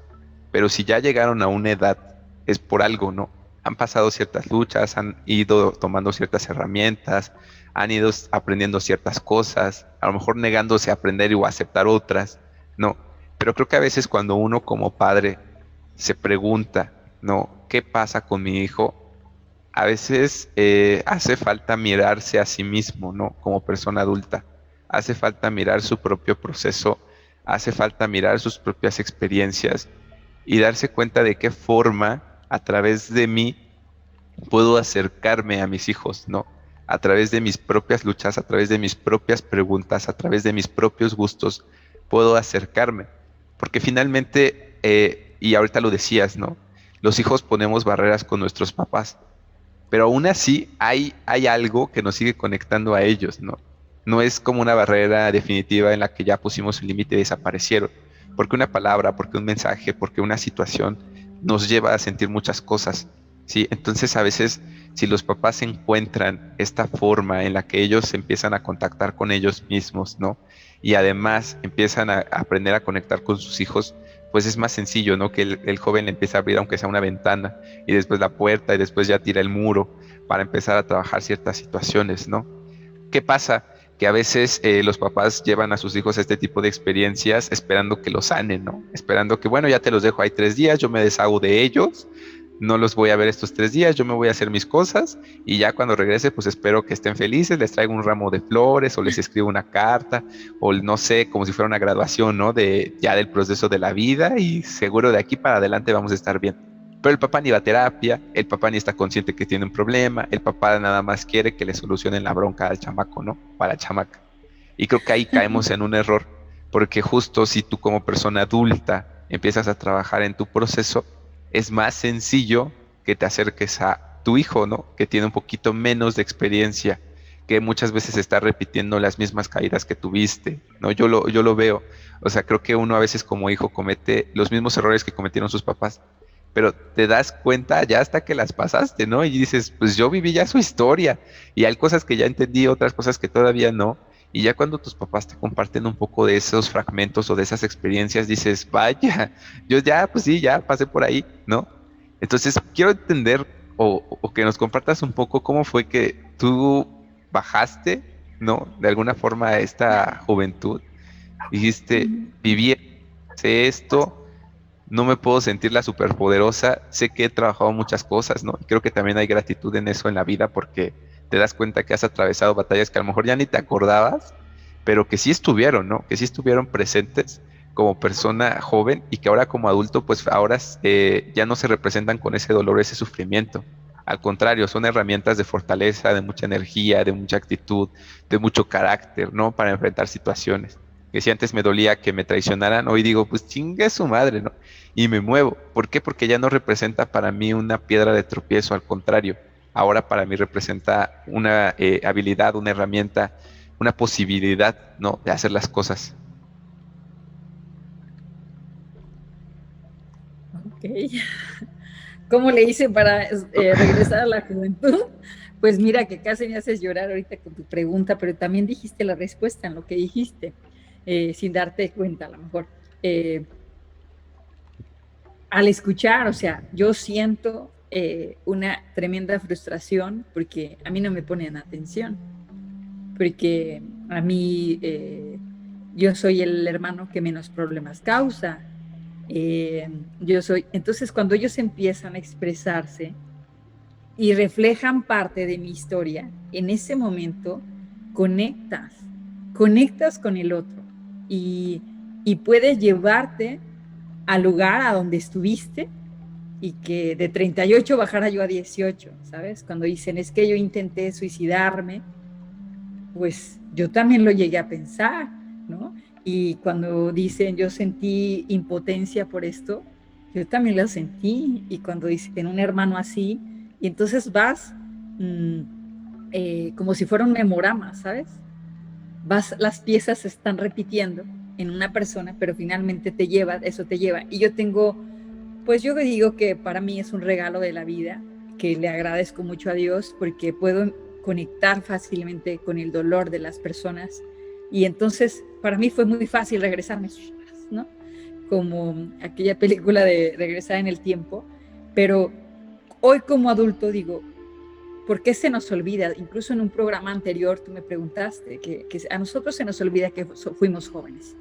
pero si ya llegaron a una edad, es por algo, ¿no? Han pasado ciertas luchas, han ido tomando ciertas herramientas, han ido aprendiendo ciertas cosas, a lo mejor negándose a aprender o a aceptar otras, ¿no? Pero creo que a veces cuando uno como padre se pregunta, ¿no? ¿Qué pasa con mi hijo? A veces hace falta mirarse a sí mismo, ¿no? Como persona adulta. Hace falta mirar su propio proceso, hace falta mirar sus propias experiencias y darse cuenta de qué forma a través de mí puedo acercarme a mis hijos, ¿no? A través de mis propias luchas, a través de mis propias preguntas, a través de mis propios gustos, puedo acercarme. Porque finalmente, y ahorita lo decías, ¿no? Los hijos ponemos barreras con nuestros papás, pero aún así hay algo que nos sigue conectando a ellos, ¿no? No es como una barrera definitiva en la que ya pusimos un límite y desaparecieron. Porque una palabra, porque un mensaje, porque una situación nos lleva a sentir muchas cosas, ¿sí? Entonces a veces si los papás encuentran esta forma en la que ellos se empiezan a contactar con ellos mismos, ¿no? Y además empiezan a aprender a conectar con sus hijos, pues es más sencillo, ¿no? Que el joven empieza a abrir aunque sea una ventana y después la puerta y después ya tira el muro para empezar a trabajar ciertas situaciones, ¿no? ¿Qué pasa? Que a veces los papás llevan a sus hijos a este tipo de experiencias esperando que los sanen, ¿no? Esperando que, bueno, ya te los dejo ahí 3 días, yo me deshago de ellos, no los voy a ver estos 3 días, yo me voy a hacer mis cosas y ya cuando regrese, pues espero que estén felices, les traigo un ramo de flores o les escribo una carta o no sé, como si fuera una graduación, ¿no? Ya del proceso de la vida y seguro de aquí para adelante vamos a estar bien. Pero el papá ni va a terapia, el papá ni está consciente que tiene un problema, el papá nada más quiere que le solucionen la bronca al chamaco, ¿no? O a la chamaca. Y creo que ahí caemos en un error, porque justo si tú como persona adulta empiezas a trabajar en tu proceso, es más sencillo que te acerques a tu hijo, ¿no? Que tiene un poquito menos de experiencia, que muchas veces está repitiendo las mismas caídas que tuviste, ¿no? Yo lo veo. O sea, creo que uno a veces como hijo comete los mismos errores que cometieron sus papás, pero te das cuenta ya hasta que las pasaste, ¿no? Y dices, pues yo viví ya su historia y hay cosas que ya entendí, otras cosas que todavía no. Y ya cuando tus papás te comparten un poco de esos fragmentos o de esas experiencias, dices, vaya, yo ya, pues sí, ya pasé por ahí, ¿no? Entonces, quiero entender o que nos compartas un poco cómo fue que tú bajaste, ¿no? De alguna forma a esta juventud. Dijiste, viví, sé esto, no me puedo sentir la superpoderosa, sé que he trabajado muchas cosas, ¿no? Y creo que también hay gratitud en eso en la vida porque te das cuenta que has atravesado batallas que a lo mejor ya ni te acordabas, pero que sí estuvieron, ¿no? Que sí estuvieron presentes como persona joven y que ahora como adulto, pues ahora ya no se representan con ese dolor, ese sufrimiento. Al contrario, son herramientas de fortaleza, de mucha energía, de mucha actitud, de mucho carácter, ¿no? Para enfrentar situaciones. Que si antes me dolía que me traicionaran, hoy digo, pues chingue su madre, ¿no? Y me muevo. ¿Por qué? Porque ya no representa para mí una piedra de tropiezo, al contrario. Ahora para mí representa una habilidad, una herramienta, una posibilidad, ¿no? De hacer las cosas. Ok. ¿Cómo le hice para regresar a la juventud? Pues mira que casi me haces llorar ahorita con tu pregunta, pero también dijiste la respuesta en lo que dijiste, sin darte cuenta a lo mejor. Al escuchar, o sea, yo siento una tremenda frustración porque a mí no me ponen atención, porque a mí yo soy el hermano que menos problemas causa. Entonces cuando ellos empiezan a expresarse y reflejan parte de mi historia, en ese momento conectas con el otro y puedes llevarte al lugar a donde estuviste y que de 38 bajara yo a 18, ¿sabes? Cuando dicen, es que yo intenté suicidarme, pues yo también lo llegué a pensar, ¿no? Y cuando dicen, yo sentí impotencia por esto, yo también lo sentí. Y cuando dicen un hermano así, y entonces vas como si fuera un memorama, ¿sabes? Las piezas se están repitiendo en una persona, pero finalmente eso te lleva. Y yo tengo, pues yo digo que para mí es un regalo de la vida, que le agradezco mucho a Dios porque puedo conectar fácilmente con el dolor de las personas. Y entonces para mí fue muy fácil regresarme, ¿no? Como aquella película de Regresar en el Tiempo. Pero hoy como adulto digo, ¿por qué se nos olvida? Incluso en un programa anterior tú me preguntaste que a nosotros se nos olvida que fuimos jóvenes.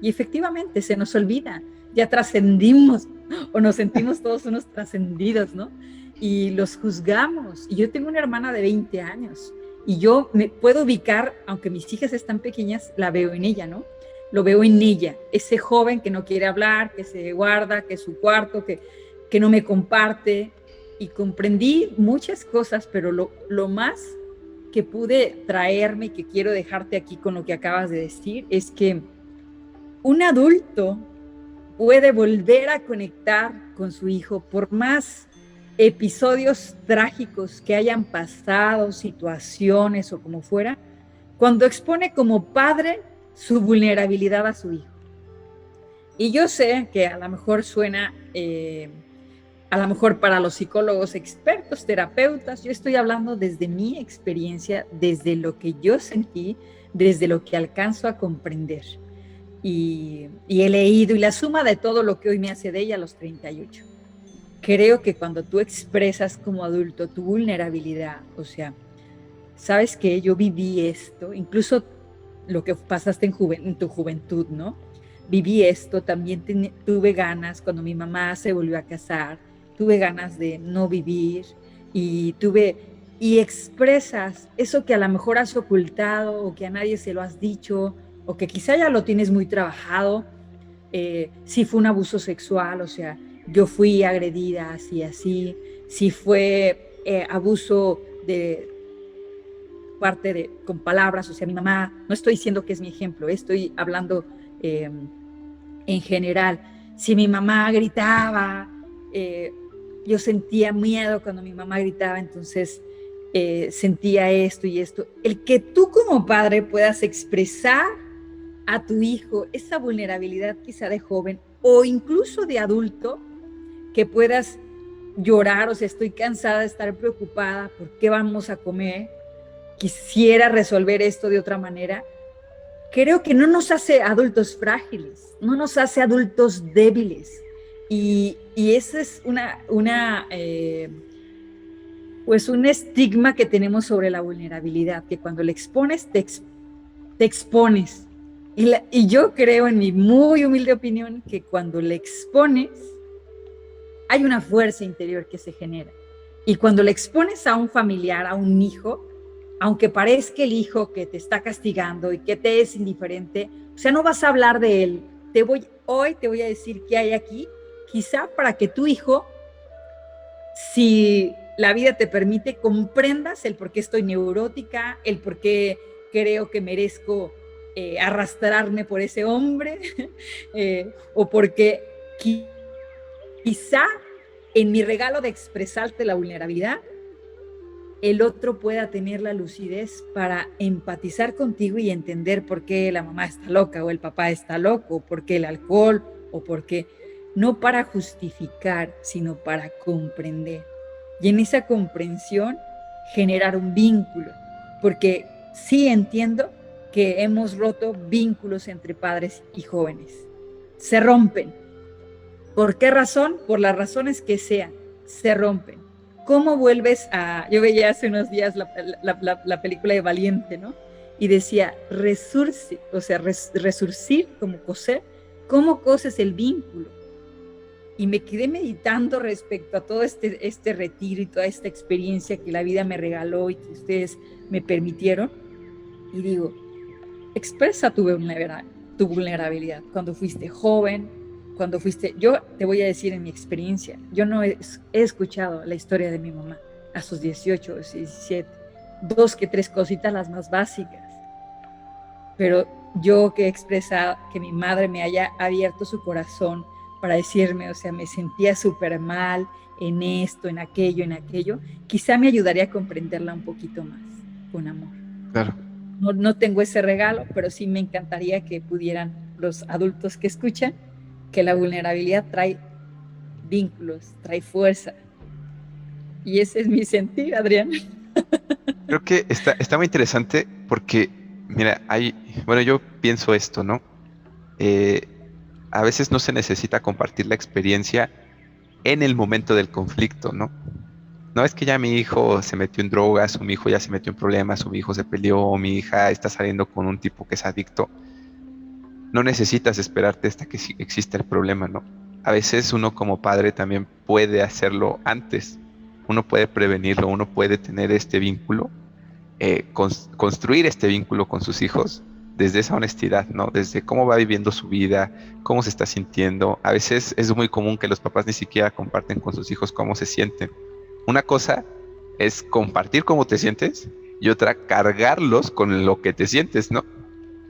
Y efectivamente se nos olvida. Ya trascendimos o nos sentimos todos unos trascendidos, ¿no? Y los juzgamos. Y yo tengo una hermana de 20 años y yo me puedo ubicar, aunque mis hijas están pequeñas, la veo en ella, ¿no? Lo veo en ella, ese joven que no quiere hablar, que se guarda, que es su cuarto, que no me comparte. Y comprendí muchas cosas, pero lo más que pude traerme y que quiero dejarte aquí con lo que acabas de decir es que un adulto puede volver a conectar con su hijo por más episodios trágicos que hayan pasado, situaciones o como fuera, cuando expone como padre su vulnerabilidad a su hijo. Y yo sé que a lo mejor suena, a lo mejor para los psicólogos expertos, terapeutas, yo estoy hablando desde mi experiencia, desde lo que yo sentí, desde lo que alcanzo a comprender. Y he leído, y la suma de todo lo que hoy me hace de ella a los 38. Creo que cuando tú expresas como adulto tu vulnerabilidad, o sea, ¿sabes qué? Yo viví esto, incluso lo que pasaste en tu juventud, ¿no? Viví esto, también tuve ganas, cuando mi mamá se volvió a casar, tuve ganas de no vivir y expresas eso que a lo mejor has ocultado o que a nadie se lo has dicho o que quizá ya lo tienes muy trabajado, si fue un abuso sexual, o sea, yo fui agredida así, si fue abuso de con palabras, o sea, mi mamá, no estoy diciendo que es mi ejemplo, estoy hablando en general. Si mi mamá gritaba, yo sentía miedo cuando mi mamá gritaba, entonces sentía esto y esto. El que tú como padre puedas expresar a tu hijo esa vulnerabilidad quizá de joven o incluso de adulto, que puedas llorar, o sea, estoy cansada de estar preocupada por qué vamos a comer, quisiera resolver esto de otra manera, creo que no nos hace adultos frágiles, no nos hace adultos débiles. Y ese es pues un estigma que tenemos sobre la vulnerabilidad, que cuando le expones, te expones. Y yo creo, en mi muy humilde opinión, que cuando le expones, hay una fuerza interior que se genera. Y cuando le expones a un familiar, a un hijo, aunque parezca el hijo que te está castigando y que te es indiferente, o sea, no vas a hablar de él. Hoy te voy a decir qué hay aquí, quizá para que tu hijo, si la vida te permite, comprendas el por qué estoy neurótica, el por qué creo que merezco arrastrarme por ese hombre, o porque quizá en mi regalo de expresarte la vulnerabilidad, el otro pueda tener la lucidez para empatizar contigo y entender por qué la mamá está loca o el papá está loco, o por qué el alcohol, o por qué, no para justificar, sino para comprender. Y en esa comprensión generar un vínculo, porque sí entiendo que hemos roto vínculos entre padres y jóvenes. Se rompen. ¿Por qué razón? Por las razones que sean, se rompen. ¿Cómo vuelves a...? Yo veía hace unos días la película de Valiente, ¿no? Y decía, resurcir, o sea, resurcir, como coser. ¿Cómo coses el vínculo? Y me quedé meditando respecto a todo este retiro y toda esta experiencia que la vida me regaló y que ustedes me permitieron. Y digo, expresa tu vulnerabilidad. Cuando fuiste joven, yo te voy a decir en mi experiencia, yo no he escuchado la historia de mi mamá a sus 18, 17, 2 que 3 cositas las más básicas, pero yo que he expresado que mi madre me haya abierto su corazón para decirme, o sea, me sentía súper mal en esto, en aquello, quizá me ayudaría a comprenderla un poquito más, con amor. Claro. No tengo ese regalo, pero sí me encantaría que pudieran los adultos que escuchan, que la vulnerabilidad trae vínculos, trae fuerza. Y ese es mi sentir, Adrián. Creo que está muy interesante porque, mira, yo pienso esto, ¿no? A veces no se necesita compartir la experiencia en el momento del conflicto, ¿no? No es que ya mi hijo se metió en drogas, o mi hijo ya se metió en problemas, o mi hijo se peleó, o mi hija está saliendo con un tipo que es adicto. No necesitas esperarte hasta que exista el problema, ¿no? A veces uno como padre también puede hacerlo antes. Uno puede prevenirlo, uno puede tener este vínculo, construir este vínculo con sus hijos desde esa honestidad, ¿no? Desde cómo va viviendo su vida, cómo se está sintiendo. A veces es muy común que los papás ni siquiera comparten con sus hijos cómo se sienten. Una cosa es compartir cómo te sientes y otra cargarlos con lo que te sientes, ¿no?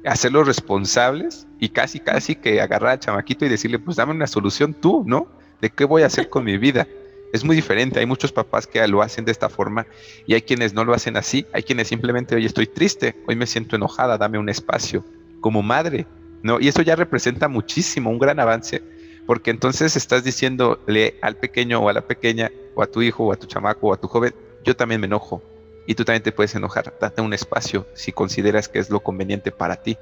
Hacerlos responsables y casi que agarrar al chamaquito y decirle, pues dame una solución tú, ¿no? ¿De qué voy a hacer con mi vida? Es muy diferente. Hay muchos papás que lo hacen de esta forma y hay quienes no lo hacen así. Hay quienes simplemente, hoy estoy triste, hoy me siento enojada, dame un espacio, como madre, ¿no? Y eso ya representa muchísimo, un gran avance, porque entonces estás diciéndole al pequeño o a la pequeña, o a tu hijo, o a tu chamaco, o a tu joven, yo también me enojo, y tú también te puedes enojar, date un espacio si consideras que es lo conveniente para ti,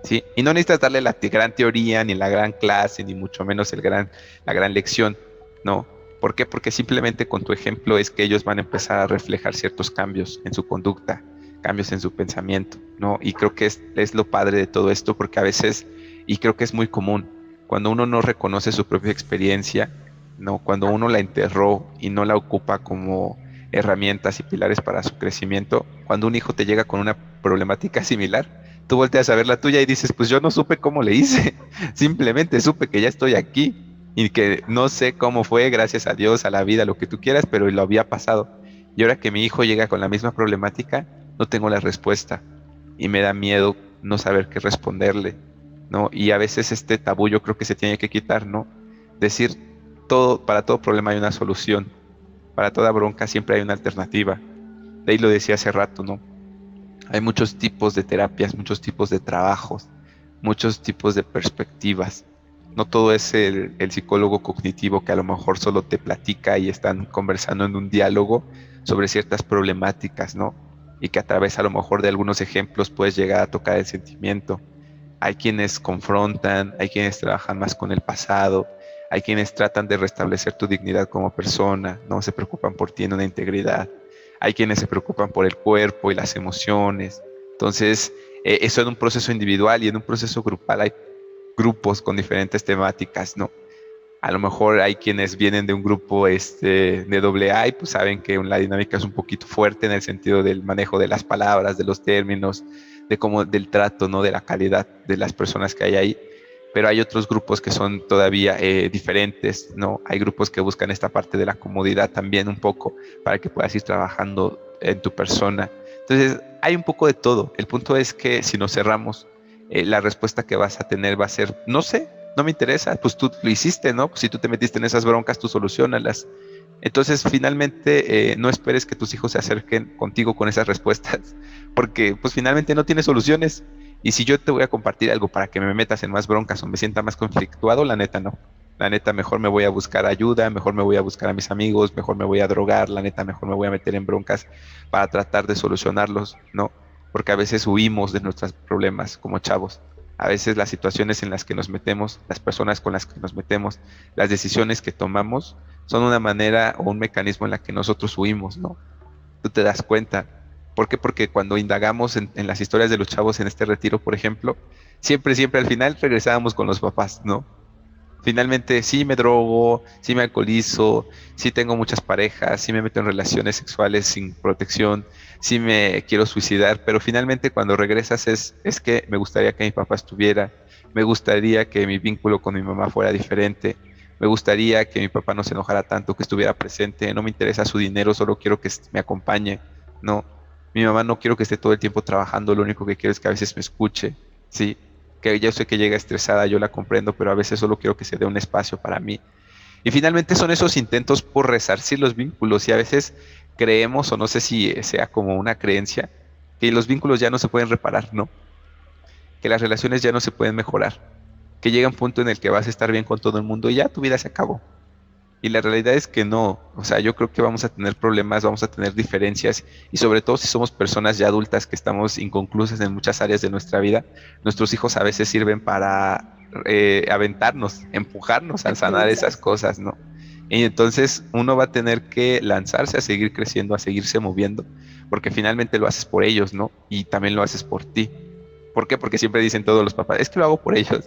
¿sí? Y no necesitas darle la gran teoría, ni la gran clase, ni mucho menos la gran lección, ¿no? ¿Por qué? Porque simplemente con tu ejemplo es que ellos van a empezar a reflejar ciertos cambios en su conducta, cambios en su pensamiento, ¿no? Y creo que es lo padre de todo esto, porque a veces, y creo que es muy común, cuando uno no reconoce su propia experiencia, ¿no? Cuando uno la enterró y no la ocupa como herramientas y pilares para su crecimiento, cuando un hijo te llega con una problemática similar, tú volteas a ver la tuya y dices, pues yo no supe cómo le hice, simplemente supe que ya estoy aquí, y que no sé cómo fue, gracias a Dios, a la vida, lo que tú quieras, pero lo había pasado. Y ahora que mi hijo llega con la misma problemática, no tengo la respuesta y me da miedo no saber qué responderle, ¿no? Y a veces este tabú yo creo que se tiene que quitar, ¿no? Decir todo, para todo problema hay una solución, para toda bronca siempre hay una alternativa. De ahí lo decía hace rato, ¿no? Hay muchos tipos de terapias, muchos tipos de trabajos, muchos tipos de perspectivas. No todo es el psicólogo cognitivo que a lo mejor solo te platica y están conversando en un diálogo sobre ciertas problemáticas, ¿no? Y que a través a lo mejor de algunos ejemplos puedes llegar a tocar el sentimiento. Hay quienes confrontan, hay quienes trabajan más con el pasado, hay quienes tratan de restablecer tu dignidad como persona, no se preocupan por ti en una integridad. Hay quienes se preocupan por el cuerpo y las emociones. Entonces, eso en un proceso individual y en un proceso grupal hay grupos con diferentes temáticas, ¿no? A lo mejor hay quienes vienen de un grupo de doble A y pues saben que la dinámica es un poquito fuerte en el sentido del manejo de las palabras, de los términos, de cómo, del trato, ¿no? De la calidad de las personas que hay ahí. Pero hay otros grupos que son todavía diferentes, ¿no? Hay grupos que buscan esta parte de la comodidad también un poco para que puedas ir trabajando en tu persona. Entonces, hay un poco de todo. El punto es que si nos cerramos, la respuesta que vas a tener va a ser, no sé, no me interesa, pues tú lo hiciste, ¿no? Pues si tú te metiste en esas broncas, tú solucionalas. Entonces, finalmente, no esperes que tus hijos se acerquen contigo con esas respuestas, porque pues finalmente no tienes soluciones. Y si yo te voy a compartir algo para que me metas en más broncas o me sienta más conflictuado, la neta no. La neta, mejor me voy a buscar ayuda, mejor me voy a buscar a mis amigos, mejor me voy a drogar, la neta, mejor me voy a meter en broncas para tratar de solucionarlos, ¿no? Porque a veces huimos de nuestros problemas como chavos. A veces las situaciones en las que nos metemos, las personas con las que nos metemos, las decisiones que tomamos, son una manera o un mecanismo en la que nosotros huimos, ¿no? Tú te das cuenta. ¿Por qué? Porque cuando indagamos en las historias de los chavos en este retiro, por ejemplo, siempre al final regresábamos con los papás, ¿no? Finalmente sí me drogo, sí me alcoholizo, sí tengo muchas parejas, sí me meto en relaciones sexuales sin protección, sí me quiero suicidar, pero finalmente cuando regresas es que me gustaría que mi papá estuviera, me gustaría que mi vínculo con mi mamá fuera diferente, me gustaría que mi papá no se enojara tanto, que estuviera presente, no me interesa su dinero, solo quiero que me acompañe, no, mi mamá no quiero que esté todo el tiempo trabajando, lo único que quiero es que a veces me escuche, ¿sí? Que yo sé que llega estresada, yo la comprendo, pero a veces solo quiero que se dé un espacio para mí. Y finalmente son esos intentos por resarcir los vínculos y a veces creemos, o no sé si sea como una creencia, que los vínculos ya no se pueden reparar, ¿no? Que las relaciones ya no se pueden mejorar, que llega un punto en el que vas a estar bien con todo el mundo y ya tu vida se acabó. Y la realidad es que no, o sea, yo creo que vamos a tener problemas, vamos a tener diferencias y sobre todo si somos personas ya adultas que estamos inconclusas en muchas áreas de nuestra vida, nuestros hijos a veces sirven para aventarnos, empujarnos a sanar esas cosas, ¿no? Y entonces uno va a tener que lanzarse a seguir creciendo, a seguirse moviendo, porque finalmente lo haces por ellos, ¿no? Y también lo haces por ti. ¿Por qué? Porque siempre dicen todos los papás, es que lo hago por ellos,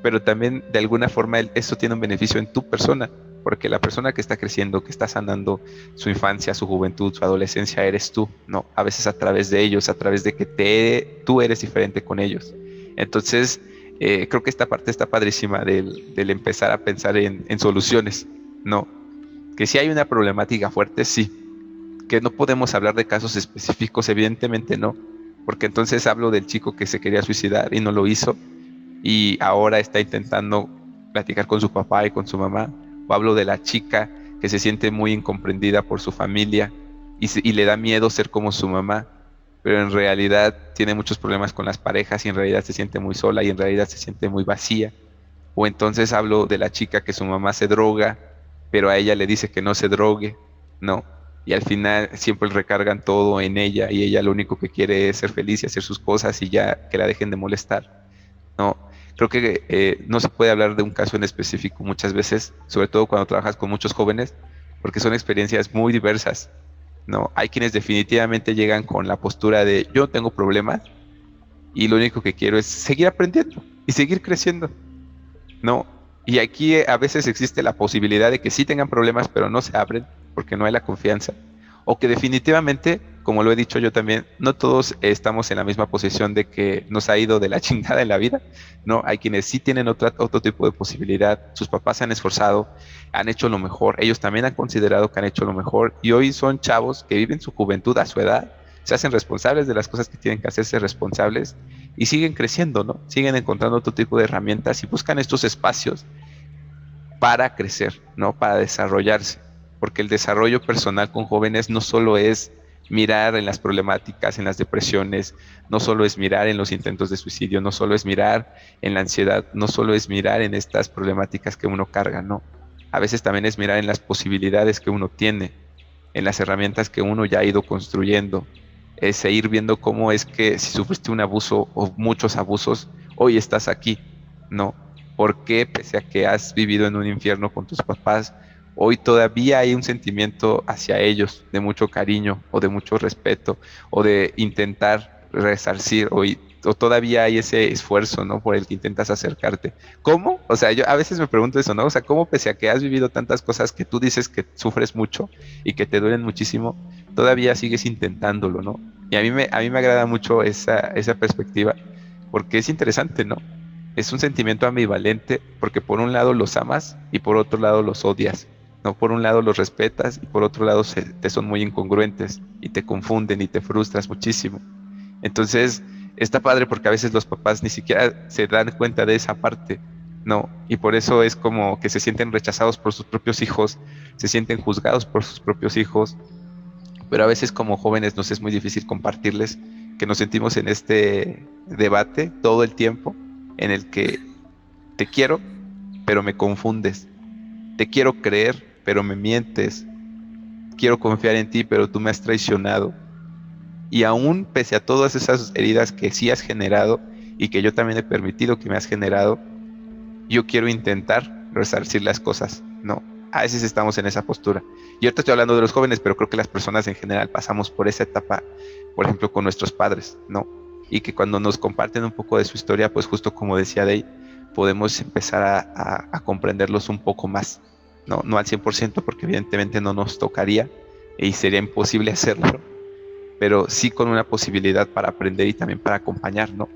pero también de alguna forma eso tiene un beneficio en tu persona, porque la persona que está creciendo, que está sanando su infancia, su juventud, su adolescencia, eres tú, ¿no? A veces a través de ellos, a través de que tú eres diferente con ellos. Entonces, creo que esta parte está padrísima del empezar a pensar en soluciones, ¿no? Que si hay una problemática fuerte, sí. Que no podemos hablar de casos específicos, evidentemente no, porque entonces hablo del chico que se quería suicidar y no lo hizo, y ahora está intentando platicar con su papá y con su mamá, o hablo de la chica que se siente muy incomprendida por su familia y le da miedo ser como su mamá, pero en realidad tiene muchos problemas con las parejas y en realidad se siente muy sola y en realidad se siente muy vacía. O entonces hablo de la chica que su mamá se droga, pero a ella le dice que no se drogue, ¿no? Y al final siempre recargan todo en ella y ella lo único que quiere es ser feliz y hacer sus cosas y ya que la dejen de molestar, ¿no? Creo que no se puede hablar de un caso en específico muchas veces, sobre todo cuando trabajas con muchos jóvenes, porque son experiencias muy diversas, ¿no? Hay quienes definitivamente llegan con la postura de yo tengo problemas y lo único que quiero es seguir aprendiendo y seguir creciendo, ¿no? Y aquí a veces existe la posibilidad de que sí tengan problemas, pero no se abren porque no hay la confianza, o que definitivamente como lo he dicho yo también, no todos estamos en la misma posición de que nos ha ido de la chingada en la vida, ¿no? Hay quienes sí tienen otro tipo de posibilidad, sus papás se han esforzado, han hecho lo mejor, ellos también han considerado que han hecho lo mejor y hoy son chavos que viven su juventud a su edad, se hacen responsables de las cosas que tienen que hacerse responsables y siguen creciendo, ¿no? Siguen encontrando otro tipo de herramientas y buscan estos espacios para crecer, ¿no? Para desarrollarse, porque el desarrollo personal con jóvenes no solo es mirar en las problemáticas, en las depresiones, no solo es mirar en los intentos de suicidio, no solo es mirar en la ansiedad, no solo es mirar en estas problemáticas que uno carga, no. A veces también es mirar en las posibilidades que uno tiene, en las herramientas que uno ya ha ido construyendo, es ir viendo cómo es que si sufriste un abuso o muchos abusos, hoy estás aquí, ¿no? ¿Por qué, pese a que has vivido en un infierno con tus papás, hoy todavía hay un sentimiento hacia ellos de mucho cariño o de mucho respeto o de intentar resarcir o todavía hay ese esfuerzo, ¿no? Por el que intentas acercarte? ¿Cómo? O sea, yo a veces me pregunto eso, ¿no? O sea, ¿cómo pese a que has vivido tantas cosas que tú dices que sufres mucho y que te duelen muchísimo, todavía sigues intentándolo, ¿no? Y a mí me agrada mucho esa perspectiva porque es interesante, ¿no? Es un sentimiento ambivalente porque por un lado los amas y por otro lado los odias. No, por un lado los respetas y por otro lado te son muy incongruentes y te confunden y te frustras muchísimo. Entonces, está padre porque a veces los papás ni siquiera se dan cuenta de esa parte, ¿no? Y por eso es como que se sienten rechazados por sus propios hijos, se sienten juzgados por sus propios hijos, pero a veces como jóvenes nos es muy difícil compartirles que nos sentimos en este debate todo el tiempo en el que te quiero, pero me confundes. Te quiero creer, pero me mientes. Quiero confiar en ti, pero tú me has traicionado. Y aún pese a todas esas heridas que sí has generado y que yo también he permitido que me has generado, yo quiero intentar resarcir las cosas, ¿no? A veces estamos en esa postura. Y ahorita estoy hablando de los jóvenes, pero creo que las personas en general pasamos por esa etapa, por ejemplo, con nuestros padres, ¿no? Y que cuando nos comparten un poco de su historia, pues justo como decía Day, podemos empezar a comprenderlos un poco más, ¿no? No al 100% porque evidentemente no nos tocaría y sería imposible hacerlo, pero sí con una posibilidad para aprender y también para acompañar, ¿no?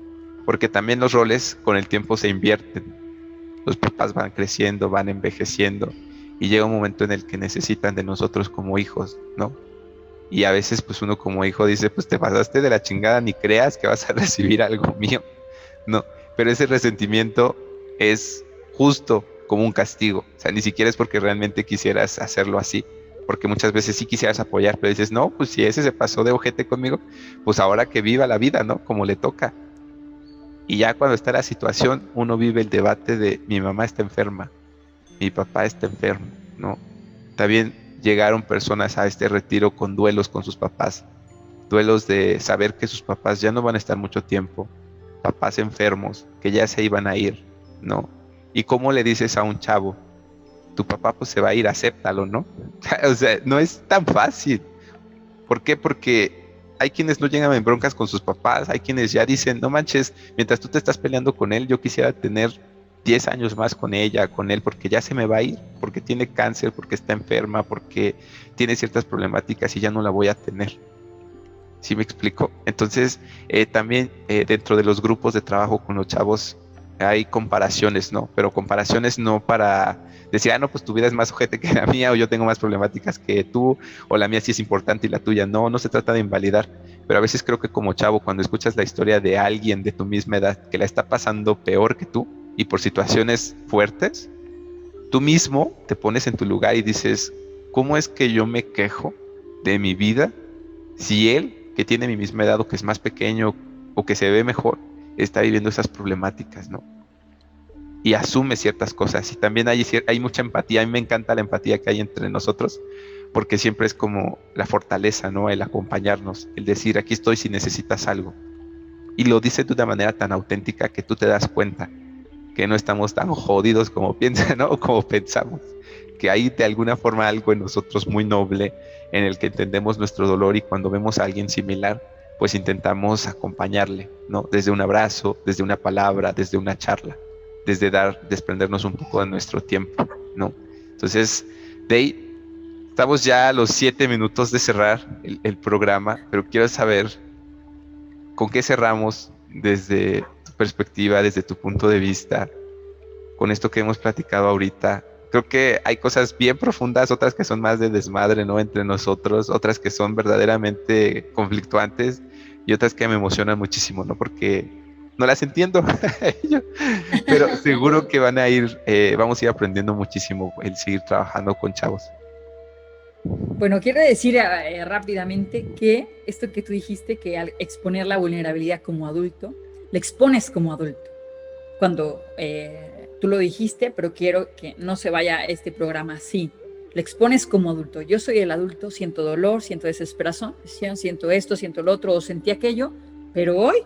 Porque también los roles con el tiempo se invierten. Los papás van creciendo, van envejeciendo y llega un momento en el que necesitan de nosotros como hijos, ¿no? Y a veces pues uno como hijo dice, pues te pasaste de la chingada, ni creas que vas a recibir algo mío, ¿no? Pero ese resentimiento es justo como un castigo, o sea, ni siquiera es porque realmente quisieras hacerlo así, porque muchas veces sí quisieras apoyar, pero dices, no, pues si ese se pasó de ojete conmigo, pues ahora que viva la vida, ¿no? Como le toca. Y ya cuando está la situación, uno vive el debate de mi mamá está enferma, mi papá está enfermo, ¿no? También llegaron personas a este retiro con duelos con sus papás, duelos de saber que sus papás ya no van a estar mucho tiempo, papás enfermos, que ya se iban a ir, ¿no? ¿Y cómo le dices a un chavo, tu papá pues se va a ir, acéptalo, ¿no? O sea, no es tan fácil. ¿Por qué? Porque hay quienes no llegan en broncas con sus papás, hay quienes ya dicen, no manches, mientras tú te estás peleando con él, yo quisiera tener 10 años más con ella, con él, porque ya se me va a ir, porque tiene cáncer, porque está enferma, porque tiene ciertas problemáticas y ya no la voy a tener. ¿Sí me explico? Entonces, también dentro de los grupos de trabajo con los chavos hay comparaciones, ¿no? Pero comparaciones no para decir, no, pues tu vida es más ojete que la mía, o yo tengo más problemáticas que tú, o la mía sí es importante y la tuya no. No se trata de invalidar, pero a veces creo que como chavo, cuando escuchas la historia de alguien de tu misma edad que la está pasando peor que tú y por situaciones fuertes, tú mismo te pones en tu lugar y dices, ¿cómo es que yo me quejo de mi vida si él, que tiene mi misma edad o que es más pequeño o que se ve mejor, está viviendo esas problemáticas, ¿no? Y asume ciertas cosas. Y también hay mucha empatía. A mí me encanta la empatía que hay entre nosotros, porque siempre es como la fortaleza, ¿no? El acompañarnos, el decir, aquí estoy si necesitas algo. Y lo dice de una manera tan auténtica que tú te das cuenta que no estamos tan jodidos como piensan, ¿no? O como pensamos. Que hay de alguna forma algo en nosotros muy noble, en el que entendemos nuestro dolor y cuando vemos a alguien similar, pues intentamos acompañarle, ¿no? Desde un abrazo, desde una palabra, desde una charla, desde desprendernos un poco de nuestro tiempo, ¿no? Entonces, Estamos ya a los 7 minutos de cerrar el programa, pero quiero saber con qué cerramos desde tu perspectiva, desde tu punto de vista, con esto que hemos platicado ahorita. Creo que hay cosas bien profundas, otras que son más de desmadre, ¿no? Entre nosotros, otras que son verdaderamente conflictuantes y otras que me emocionan muchísimo, ¿no? Porque no las entiendo, pero seguro que vamos a ir aprendiendo muchísimo el seguir trabajando con chavos. Bueno, quiero decir rápidamente que esto que tú dijiste, que al exponer la vulnerabilidad como adulto, la expones como adulto. Cuando tú lo dijiste, pero quiero que no se vaya este programa así. La expones como adulto. Yo soy el adulto, siento dolor, siento desesperación, siento esto, siento lo otro, o sentí aquello, pero hoy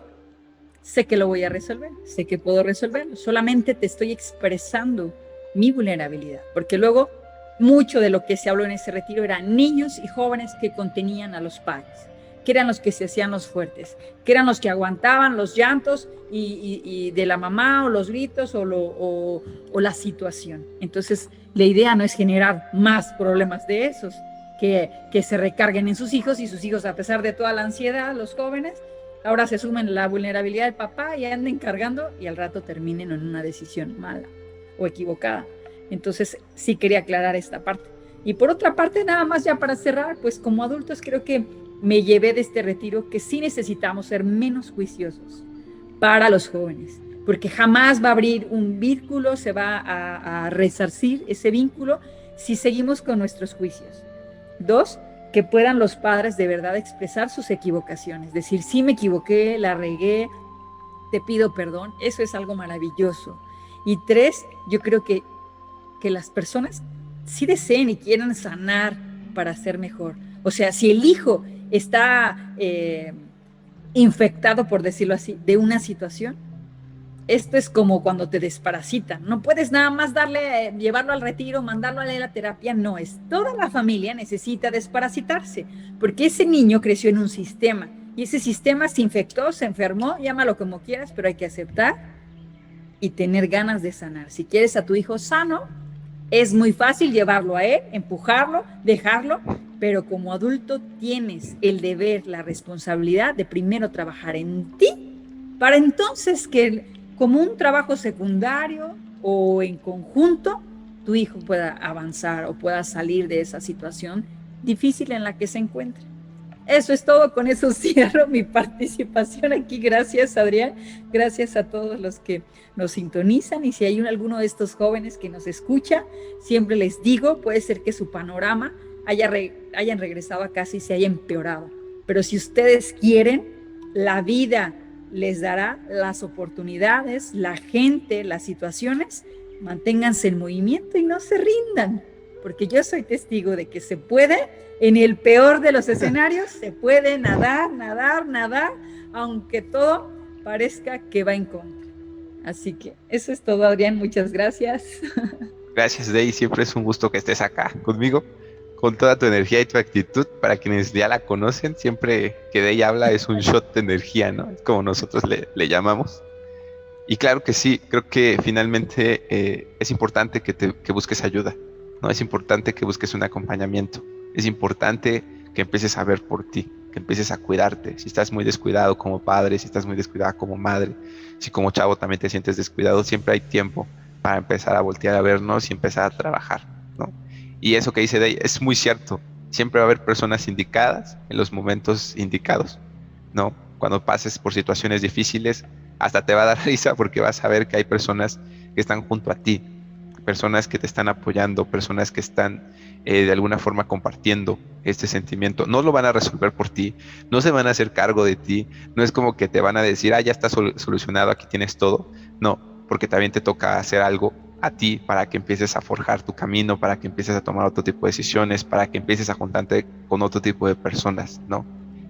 sé que lo voy a resolver, sé que puedo resolverlo. Solamente te estoy expresando mi vulnerabilidad, porque luego mucho de lo que se habló en ese retiro eran niños y jóvenes que contenían a los padres, que eran los que se hacían los fuertes, que eran los que aguantaban los llantos y de la mamá o los gritos o la situación. Entonces, la idea no es generar más problemas de esos, que se recarguen en sus hijos, y sus hijos, a pesar de toda la ansiedad, los jóvenes, ahora se sumen la vulnerabilidad del papá y anden cargando y al rato terminen en una decisión mala o equivocada. Entonces, sí quería aclarar esta parte. Y por otra parte, nada más ya para cerrar, pues como adultos creo que me llevé de este retiro que sí necesitamos ser menos juiciosos para los jóvenes, porque jamás va a abrir un vínculo, se va a resarcir ese vínculo si seguimos con nuestros juicios. 2, que puedan los padres de verdad expresar sus equivocaciones, decir, sí me equivoqué, la regué, te pido perdón, eso es algo maravilloso. Y 3, yo creo que las personas sí deseen y quieran sanar para ser mejor. O sea, si el hijo está infectado, por decirlo así, de una situación, esto es como cuando te desparasitan. No puedes nada más llevarlo al retiro, mandarlo a la terapia. No, toda la familia necesita desparasitarse, porque ese niño creció en un sistema y ese sistema se infectó, se enfermó, llámalo como quieras, pero hay que aceptar y tener ganas de sanar. Si quieres a tu hijo sano, es muy fácil llevarlo a él, empujarlo, dejarlo, pero como adulto tienes el deber, la responsabilidad de primero trabajar en ti, para entonces que como un trabajo secundario o en conjunto, tu hijo pueda avanzar o pueda salir de esa situación difícil en la que se encuentra. Eso es todo, con eso cierro mi participación aquí. Gracias, Adrián, gracias a todos los que nos sintonizan, y si hay alguno de estos jóvenes que nos escucha, siempre les digo, puede ser que su panorama hayan regresado a casa y se haya empeorado, pero si ustedes quieren, la vida les dará las oportunidades, la gente, las situaciones. Manténganse en movimiento y no se rindan, porque yo soy testigo de que se puede, en el peor de los escenarios, se puede nadar, aunque todo parezca que va en contra. Así que eso es todo, Adrián, muchas gracias. Gracias, Dey, siempre es un gusto que estés acá conmigo, con toda tu energía y tu actitud. Para quienes ya la conocen, siempre que Dey habla es un shot de energía, ¿no? Es como nosotros le llamamos. Y claro que sí, creo que finalmente es importante que busques ayuda, ¿no? Es importante que busques un acompañamiento. Es importante que empieces a ver por ti, que empieces a cuidarte. Si estás muy descuidado como padre, si estás muy descuidada como madre, si como chavo también te sientes descuidado, siempre hay tiempo para empezar a voltear a vernos y empezar a trabajar, ¿no? Y eso que dice Dey es muy cierto. Siempre va a haber personas indicadas en los momentos indicados, ¿no? Cuando pases por situaciones difíciles, hasta te va a dar risa, porque vas a ver que hay personas que están junto a ti, personas que te están apoyando, personas que están de alguna forma compartiendo este sentimiento. No lo van a resolver por ti, no se van a hacer cargo de ti, no es como que te van a decir, ya está solucionado, aquí tienes todo. No, porque también te toca hacer algo a ti para que empieces a forjar tu camino, para que empieces a tomar otro tipo de decisiones, para que empieces a juntarte con otro tipo de personas, ¿no?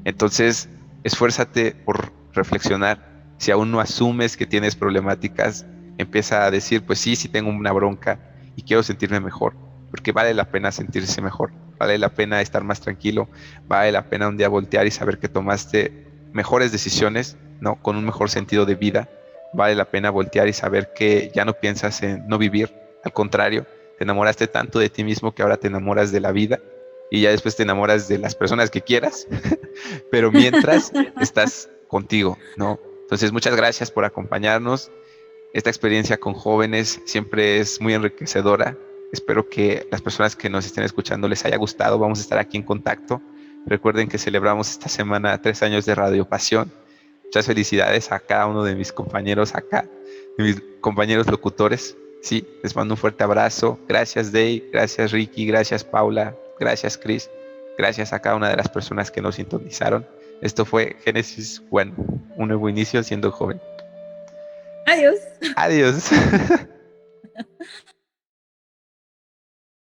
Entonces, esfuérzate por reflexionar. Si aún no asumes que tienes problemáticas, empieza a decir, pues sí tengo una bronca y quiero sentirme mejor, porque vale la pena sentirse mejor, vale la pena estar más tranquilo, vale la pena un día voltear y saber que tomaste mejores decisiones, ¿no? Con un mejor sentido de vida. Vale la pena voltear y saber que ya no piensas en no vivir, al contrario, te enamoraste tanto de ti mismo que ahora te enamoras de la vida y ya después te enamoras de las personas que quieras, pero mientras estás contigo, ¿no? Entonces, muchas gracias por acompañarnos. Esta experiencia con jóvenes siempre es muy enriquecedora. Espero que las personas que nos estén escuchando les haya gustado. Vamos a estar aquí en contacto. Recuerden que celebramos esta semana 3 años de Radio Pasión. Muchas felicidades a cada uno de mis compañeros acá, de mis compañeros locutores. Sí, les mando un fuerte abrazo. Gracias, Dave. Gracias, Ricky. Gracias, Paula. Gracias, Chris. Gracias a cada una de las personas que nos sintonizaron. Esto fue Génesis One, un nuevo inicio siendo joven. Adiós. Adiós.